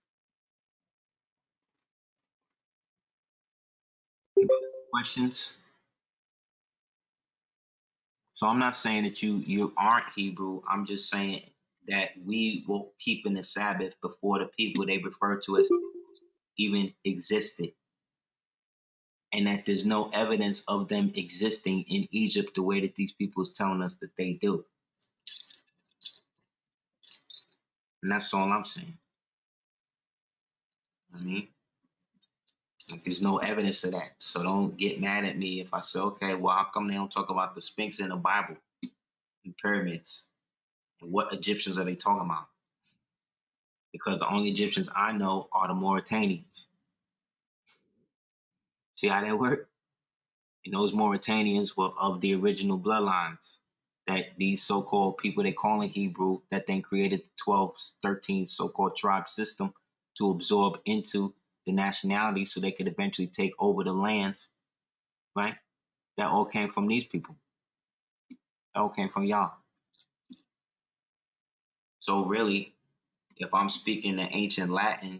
Questions? So I'm not saying that you aren't Hebrew. I'm just saying that we were keeping the Sabbath before the people they refer to as even existed, and that there's no evidence of them existing in Egypt the way that these people is telling us that they do. And that's all I'm saying. I mean, like, there's no evidence of that. So don't get mad at me if I say, okay, well, how come they don't talk about the Sphinx in the Bible and pyramids? And what Egyptians are they talking about? Because the only Egyptians I know are the Mauritanians. See how that work? And those Mauritanians were of the original bloodlines that these so-called people they call in Hebrew that then created the 12, 13 so-called tribe system to absorb into the nationality so they could eventually take over the lands, right? That all came from these people. That all came from y'all. So really, if I'm speaking the ancient Latin,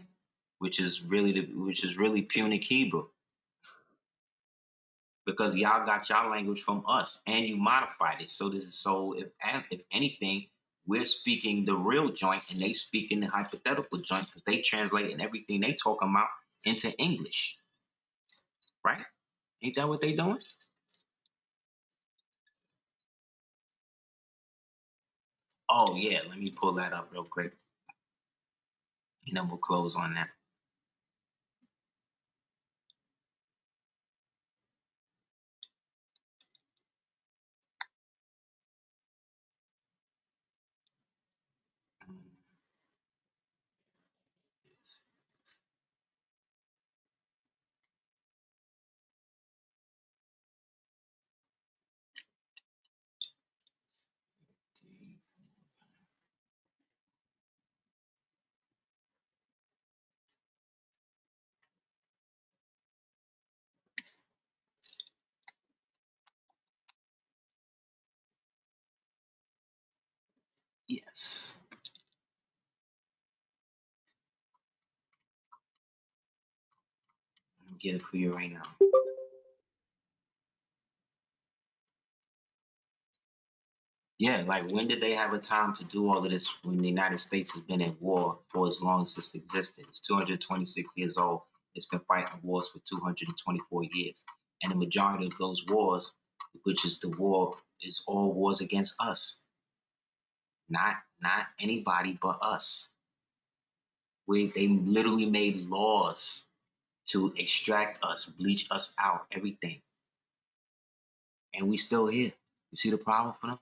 which is really Punic Hebrew, because y'all got y'all language from us and you modified it. So this is so if anything, we're speaking the real joint and they speaking the hypothetical joint because they translating everything they talking about into English, right? Ain't that what they doing? Oh yeah, let me pull that up real quick, and then we'll close on that. Yes. Let me get it for you right now. Yeah, like when did they have a time to do all of this when the United States has been at war for as long as it's existed? It's 226 years old. It's been fighting wars for 224 years. And the majority of those wars, which is the war, is all wars against us. Not anybody but us. They literally made laws to extract us, bleach us out, everything. And we still here. You see the problem for them?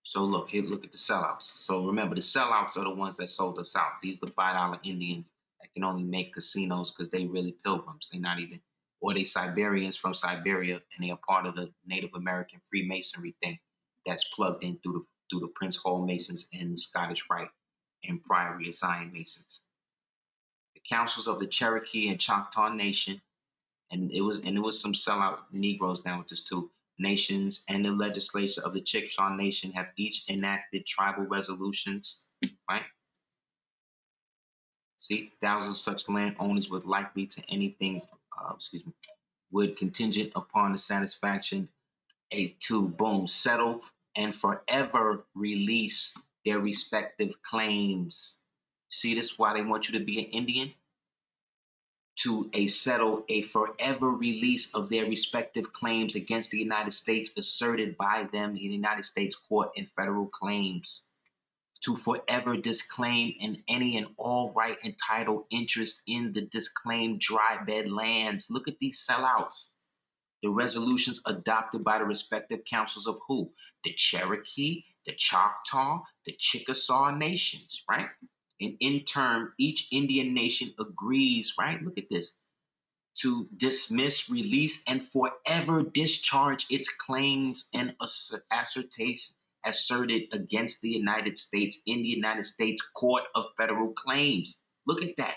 So look, here, look at the sellouts. So remember, the sellouts are the ones that sold us out. These are the $5 Indians that can only make casinos because they really pilgrims. They're not even, or they Siberians from Siberia, and they are part of the Native American Freemasonry thing that's plugged in through the Prince Hall Masons and the Scottish Rite and Priory of Zion Masons. The councils of the Cherokee and Choctaw Nation, and it was some sellout Negroes down with this too. Nations and the legislature of the Chickasaw Nation have each enacted tribal resolutions, right? See, thousands of such landowners would likely to anything, would contingent upon the satisfaction to boom, settle and forever release their respective claims. See, this is why they want you to be an Indian? To settle a forever release of their respective claims against the United States asserted by them in the United States court in federal claims. To forever disclaim in any and all right and title interest in the disclaimed dry bed lands. Look at these sellouts. The resolutions adopted by the respective councils of who? The Cherokee, the Choctaw, the Chickasaw nations, right? And in turn, each Indian nation agrees, right? Look at this. To dismiss, release, and forever discharge its claims and asserted against the United States in the United States Court of Federal Claims. Look at that.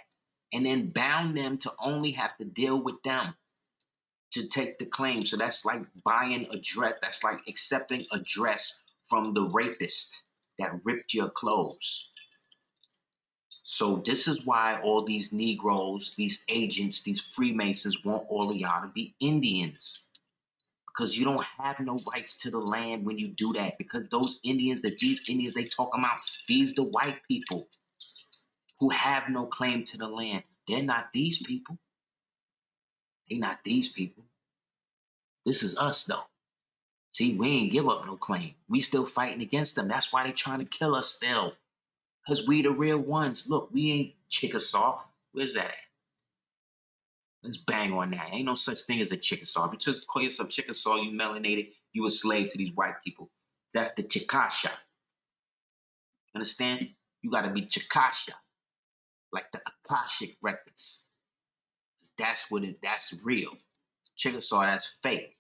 And then bound them to only have to deal with them to take the claim. So that's like buying a dress. That's like accepting a dress from the rapist that ripped your clothes. So this is why all these Negroes, these agents, these Freemasons want all of y'all to be Indians. Because you don't have no rights to the land when you do that. Because these Indians they talk about, these the white people who have no claim to the land. They're not these people. They're not these people. This is us though. See, we ain't give up no claim. We still fighting against them. That's why they trying to kill us still. Because we the real ones. Look, we ain't Chickasaw. Where's that at? Let's bang on that. Ain't no such thing as a Chickasaw. If you call yourself Chickasaw, you melanated, you a slave to these white people. That's the Chickasaw. Understand? You gotta be Chickasaw. Like the Akashic records. That's real. Chickasaw, that's fake.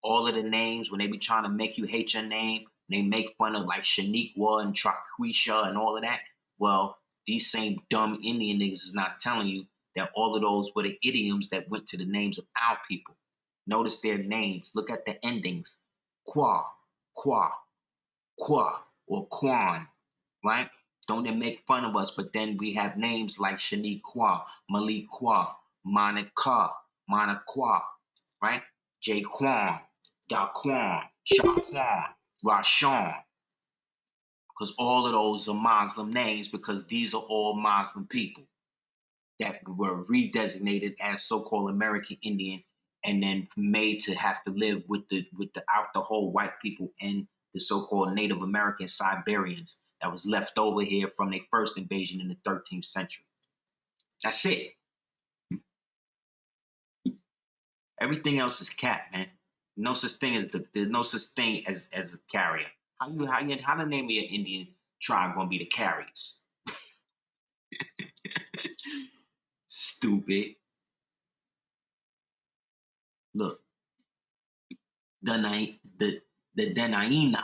All of the names, when they be trying to make you hate your name, they make fun of like Shaniqua and Traquisha and all of that. Well, these same dumb Indian niggas is not telling you that all of those were the idioms that went to the names of our people. Notice their names. Look at the endings. Qua, Qua, Qua, or Quan, right? Don't they make fun of us? But then we have names like Shaniqua, Maliqua, Monica, Monaquan, right? Jaquan, Daquan, Shaquan, Rashawn. Because all of those are Muslim names because these are all Muslim people that were redesignated as so-called American Indian and then made to have to live with the whole white people and the so-called Native American Siberians that was left over here from their first invasion in the 13th century. That's it. Everything else is cat, man. No such thing as there's no such thing as a carrier. How the name of your Indian tribe gonna be the carriers? Stupid. Look, the Denaina,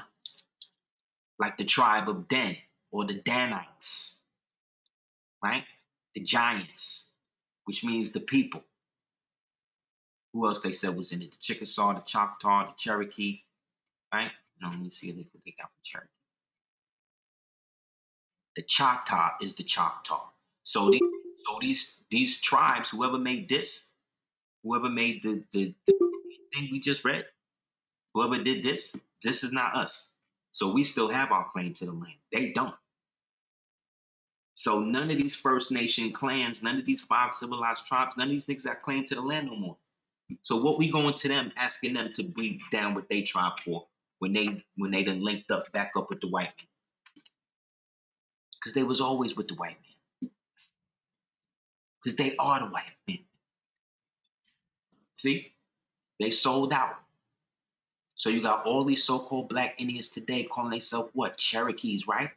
like the tribe of Den or the Danites, right? The giants, which means the people. Who else they said was in it? The Chickasaw, the Choctaw, the Cherokee, right? No, let me see what they got for Cherokee. The Choctaw is the Choctaw. So these tribes, whoever made this, whoever made the thing we just read, whoever did this is not us. So we still have our claim to the land. They don't. So none of these First Nation clans, none of these 5 civilized tribes, none of these niggas got claim to the land no more. So what we going to them asking them to breed down what they tribe for when they done linked up back up with the white man? Because they was always with the white man. Because they are the white men. See? They sold out. So you got all these so-called black Indians today calling themselves what? Cherokees, right?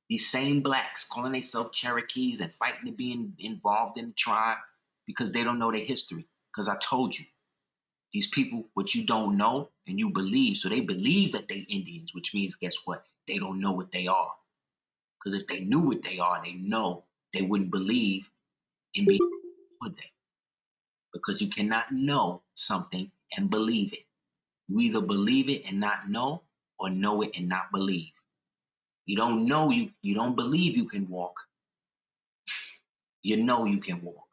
These same blacks calling themselves Cherokees and fighting to be involved in the tribe because they don't know their history. Because I told you, these people, what you don't know and you believe, so they believe that they Indians, which means guess what? They don't know what they are. Because if they knew what they are, they know they wouldn't believe in being, would they? Because you cannot know something and believe it. You either believe it and not know, or know it and not believe. You don't know, you don't believe you can walk. You know you can walk.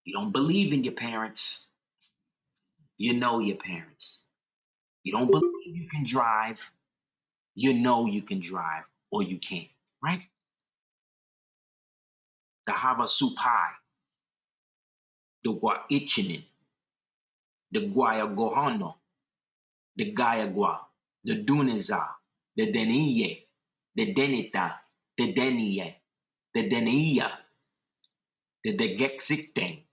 You don't believe in your parents. You know your parents. You don't believe you can drive. You know you can drive or you can't, right? The Havasupai, the Guaichinin, the Guayagohano, the Gayagua, the Duniza, the Deniye, the Denita, the Deniye, the Denia, the Degexicting.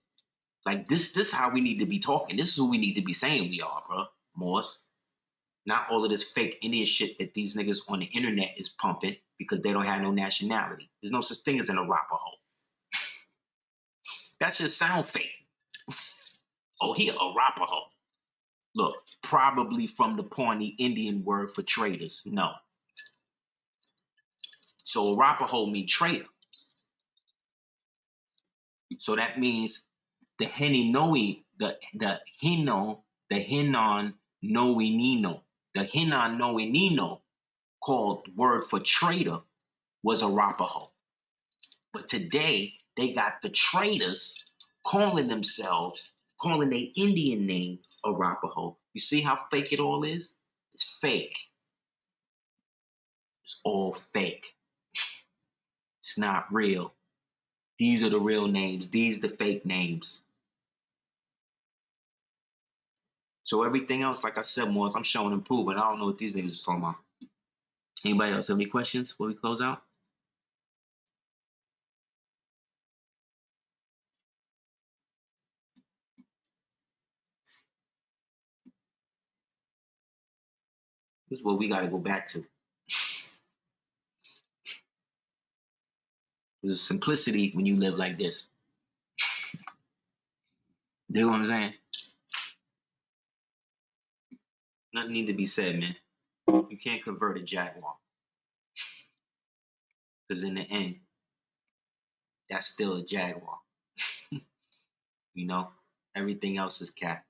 Like this how we need to be talking. This is who we need to be saying we are, bro. Moors. Not all of this fake Indian shit that these niggas on the internet is pumping because they don't have no nationality. There's no such thing as an Arapaho. That just sound fake. Oh, he Arapaho. Look, probably from the Pawnee Indian word for traitors. No. So Arapaho means traitor. So that means the Heninoi, the Hino, the Hinon Noinino, the Hinon Noinino, called word for traitor, was Arapaho. But today they got the traitors calling themselves, calling their Indian name Arapaho. You see how fake it all is? It's fake. It's all fake. It's not real. These are the real names. These are the fake names. So everything else, like I said, more I'm showing and proving. I don't know what these niggas is talking about. Anybody else have any questions before we close out? This is what we got to go back to. There's a simplicity when you live like this. You know what I'm saying? Nothing need to be said, man. You can't convert a jaguar. Because in the end, that's still a jaguar. You know? Everything else is cat.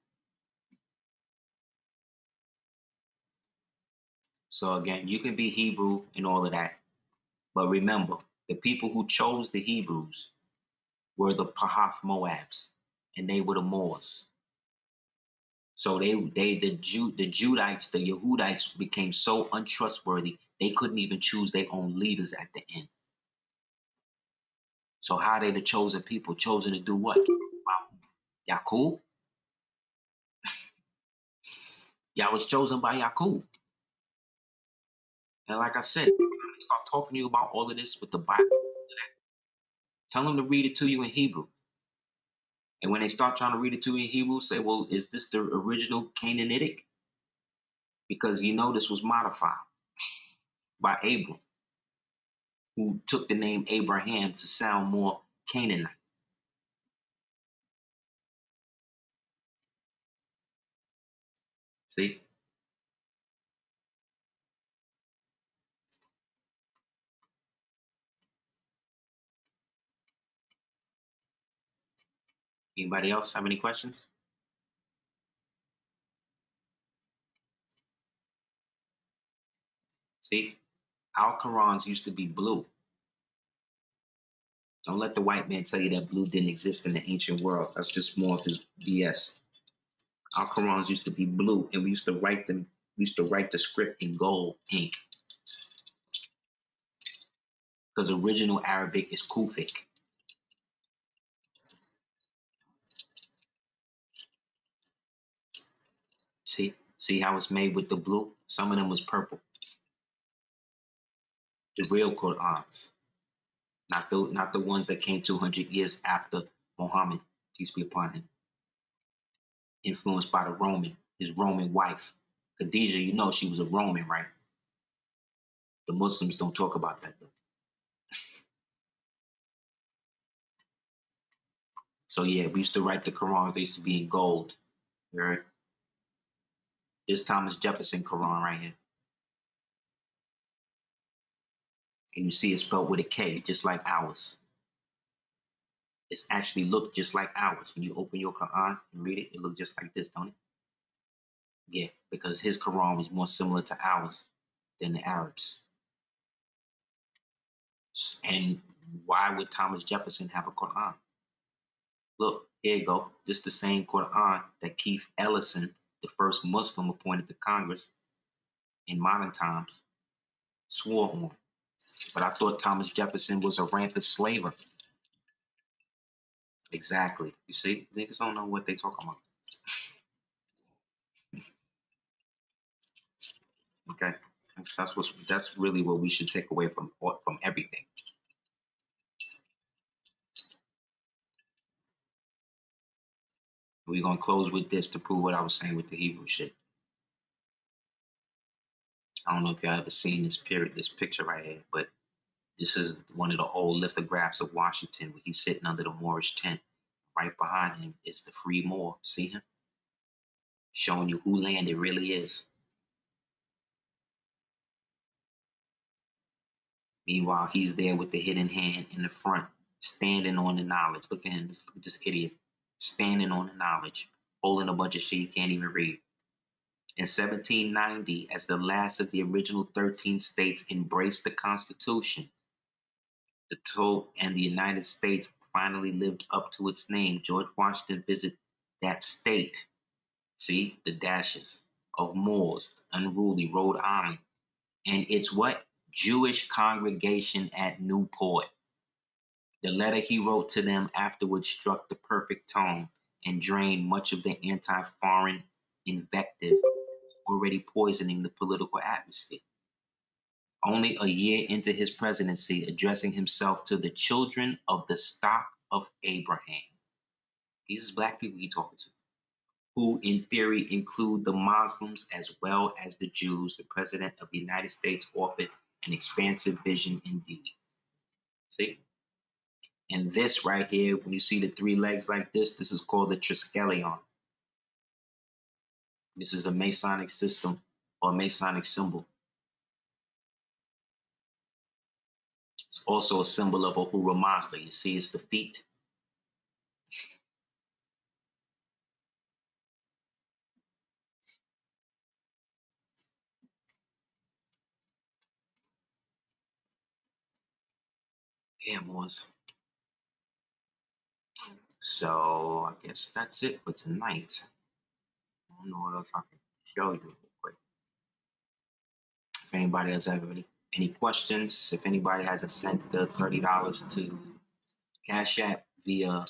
So again, you can be Hebrew and all of that. But remember, the people who chose the Hebrews were the Pahath Moabs. And they were the Moors. So the Judites, the Yehudites became so untrustworthy, they couldn't even choose their own leaders at the end. So how they the chosen people? Chosen to do what? Y'all cool? Y'all was chosen by Yaqub. And like I said, when they start talking to you about all of this with the Bible, tell them to read it to you in Hebrew. And when they start trying to read it to you in Hebrew, say, well, is this the original Canaanitic? Because you know this was modified by Abram, who took the name Abraham to sound more Canaanite. See? Anybody else have any questions? See, our Qurans used to be blue. Don't let the white man tell you that blue didn't exist in the ancient world. That's just more of his BS. Our Qurans used to be blue, and we used to write them. We used to write the script in gold ink because original Arabic is Kufic. See how it's made with the blue? Some of them was purple. The real Qurans, not the ones that came 200 years after Muhammad, peace be upon him, influenced by his Roman wife. Khadijah, you know she was a Roman, right? The Muslims don't talk about that though. So yeah, we used to write the Qurans. They used to be in gold. Right? This Thomas Jefferson Quran right here, and you see it spelled with a K, just like ours. It's actually looked just like ours. When you open your Quran and read it, it looks just like this, don't it? Yeah, because his Quran was more similar to ours than the Arabs. And why would Thomas Jefferson have a Quran? Look, here you go. This is the same Quran that Keith Ellison, the first Muslim appointed to Congress in modern times, swore on. But I thought Thomas Jefferson was a rampant slaver. Exactly. You see, niggas don't know what they talking about. Okay, that's really what we should take away from everything. We're gonna close with this to prove what I was saying with the Hebrew shit. I don't know if y'all ever seen this picture right here, but this is one of the old lithographs of Washington where he's sitting under the Moorish tent. Right behind him is the free Moor. See him? Showing you who land it really is. Meanwhile, he's there with the hidden hand in the front, standing on the knowledge. Look at him, look at this idiot, standing on the knowledge, holding a bunch of shit he can't even read. In 1790, as the last of the original 13 states embraced the Constitution, and the United States finally lived up to its name, George Washington visited that state, see, the dashes, of Moors, unruly Rhode Island, and its what? Jewish congregation at Newport. The letter he wrote to them afterwards struck the perfect tone and drained much of the anti-foreign invective already poisoning the political atmosphere. Only a year into his presidency, addressing himself to the children of the stock of Abraham. These is black people he's talking to, who in theory include the Muslims as well as the Jews. The president of the United States offered an expansive vision indeed. See? And this right here, when you see the three legs like this is called the triskelion. This is a Masonic system or Masonic symbol. It's also a symbol of Ahura Mazda. You see, it's the feet. Yeah, Moors. So I guess that's it for tonight. I don't know what else I can show you real quick. If anybody has ever any questions, if anybody hasn't sent the $30 to Cash App via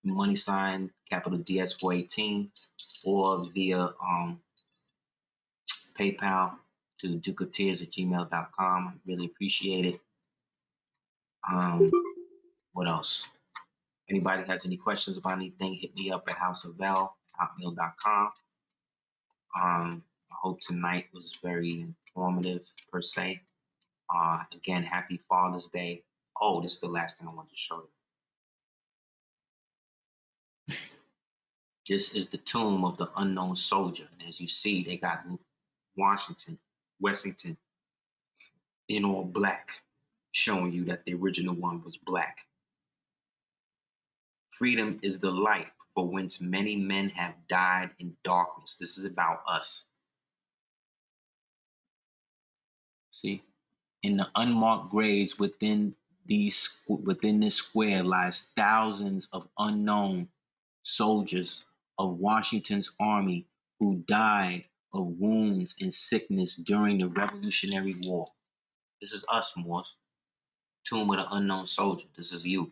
money sign capital DS 418 or via PayPal to dukeoftears@gmail.com. I really appreciate it. What else? Anybody has any questions about anything, hit me up at houseofbell@hotmail.com. I hope tonight was very informative per se. Again, happy Father's Day. Oh, this is the last thing I want to show you. This is the tomb of the unknown soldier. And as you see, they got Washington in all black, showing you that the original one was black. Freedom is the light for whence many men have died in darkness. This is about us. See, in the unmarked graves within this square lies thousands of unknown soldiers of Washington's army who died of wounds and sickness during the Revolutionary War. This is us, Morse. Tomb of the unknown soldier. This is you.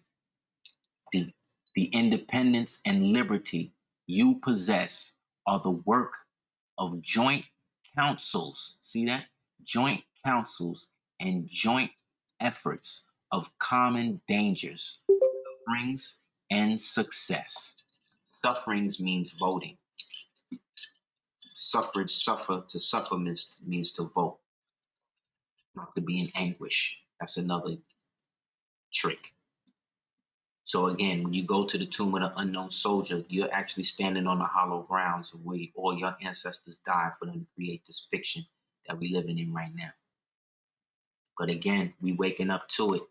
The independence and liberty you possess are the work of joint councils. See that? Joint councils and joint efforts of common dangers, sufferings, and success. Sufferings means voting. Suffrage, suffer means to vote, not to be in anguish. That's another trick. So again, when you go to the tomb of the unknown soldier, you're actually standing on the hollow grounds of where all your ancestors died for them to create this fiction that we're living in right now. But again, we waking up to it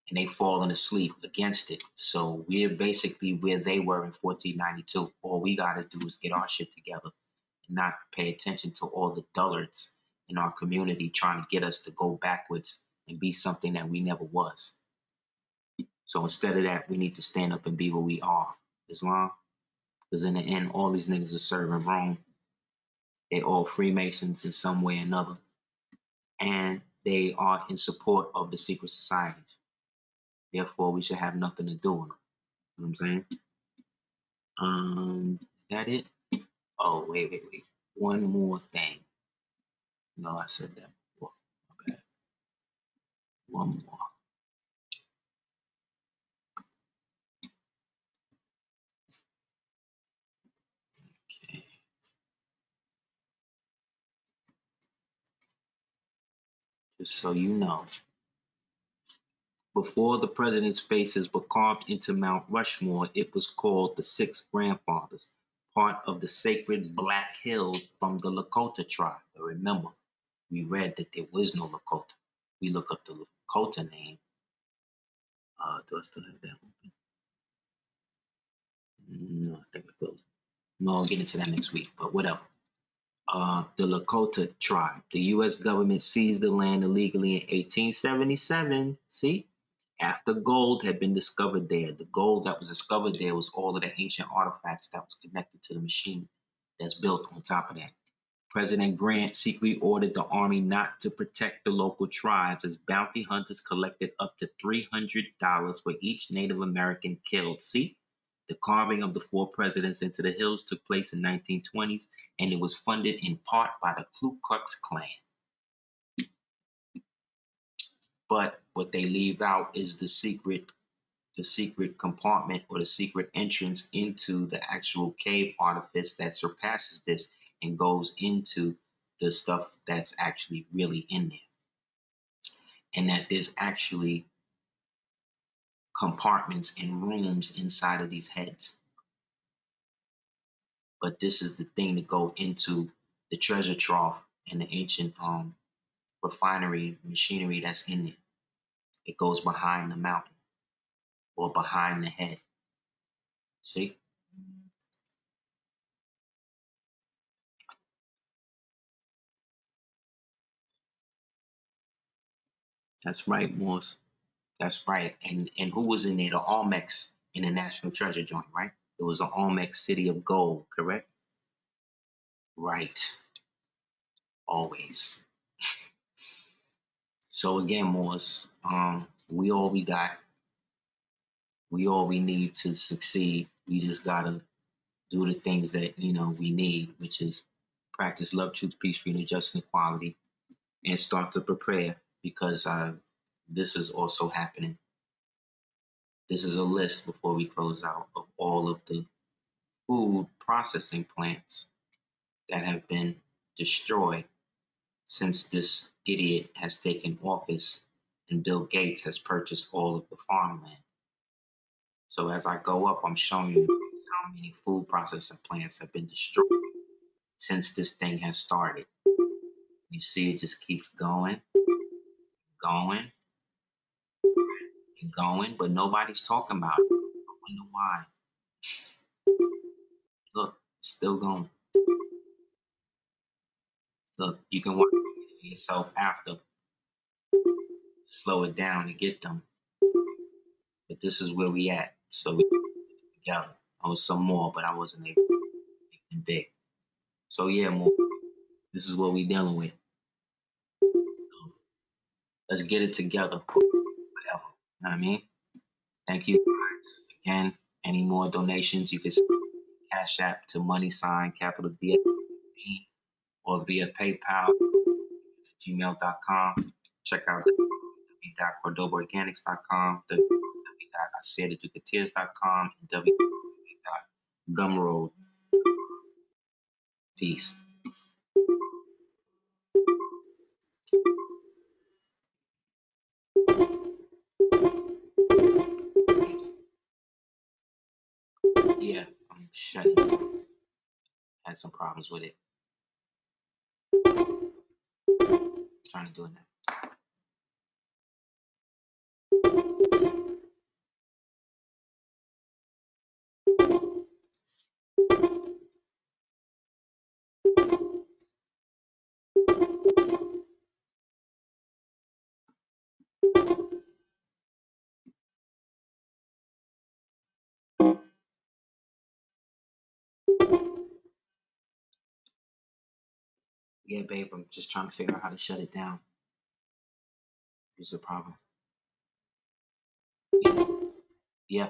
and they falling asleep against it. So we're basically where they were in 1492. All we got to do is get our shit together and not pay attention to all the dullards in our community trying to get us to go backwards and be something that we never was. So instead of that, we need to stand up and be what we are, Islam. Because in the end, all these niggas are serving Rome. They all Freemasons in some way or another. And they are in support of the secret societies. Therefore, we should have nothing to do with them. You know what I'm saying? Is that it? Oh, wait. One more thing. No, I said that before. Okay. One more. Okay. Just so you know. Before the president's faces were carved into Mount Rushmore, it was called the Six Grandfathers, part of the sacred Black Hills from the Lakota tribe. But remember, we read that there was no Lakota. We look up the Lakota name. Do I still have that open? No, I think I closed. No, I'll get into that next week, but whatever. The Lakota tribe. The U.S. government seized the land illegally in 1877. See? After gold had been discovered there. The gold that was discovered there was all of the ancient artifacts that was connected to the machine that's built on top of that. President Grant secretly ordered the army not to protect the local tribes as bounty hunters collected up to $300 for each Native American killed. See? The carving of the four presidents into the hills took place in 1920s, and it was funded in part by the Ku Klux Klan. But what they leave out is the secret compartment or the secret entrance into the actual cave artifice that surpasses this and goes into the stuff that's actually really in there. And that there's actually compartments and rooms inside of these heads. But this is the thing to go into the treasure trough and the ancient refinery machinery that's in it. It goes behind the mountain or behind the head. See? That's right, Morse. That's right. And who was in there? The Olmecs in the National Treasure joint, right? It was the Olmec City of Gold, correct? Right. Always. So again, Morse, we all we got. We all we need to succeed. We just gotta do the things that we need, which is practice love, truth, peace, freedom, justice, and equality, and start to prepare because this is also happening. This is a list before we close out of all of the food processing plants that have been destroyed since this idiot has taken office and Bill Gates has purchased all of the farmland. So as I go up, I'm showing you how many food processing plants have been destroyed since this thing has started. You see, it just keeps going, going, and going, but nobody's talking about it. I wonder why. Look, it's still going. Look, you can watch it yourself after. slow it down to get them. But this is where we at. So we together. I was some more, but I wasn't able to make them big. So yeah, more. This is what we dealing with. Let's get it together. Whatever. You know what I mean? Thank you guys. Again, any more donations, you can send Cash App to money sign capital D or via PayPal to gmail.com. Check out www.cordobaorganics.com, www.aseertheducatiers.com, and www.gumroad. Peace. Yeah, I'm shutting. Had some problems with it. Trying to do it now. Yeah, babe, I'm just trying to figure out how to shut it down. Here's the problem. Yeah.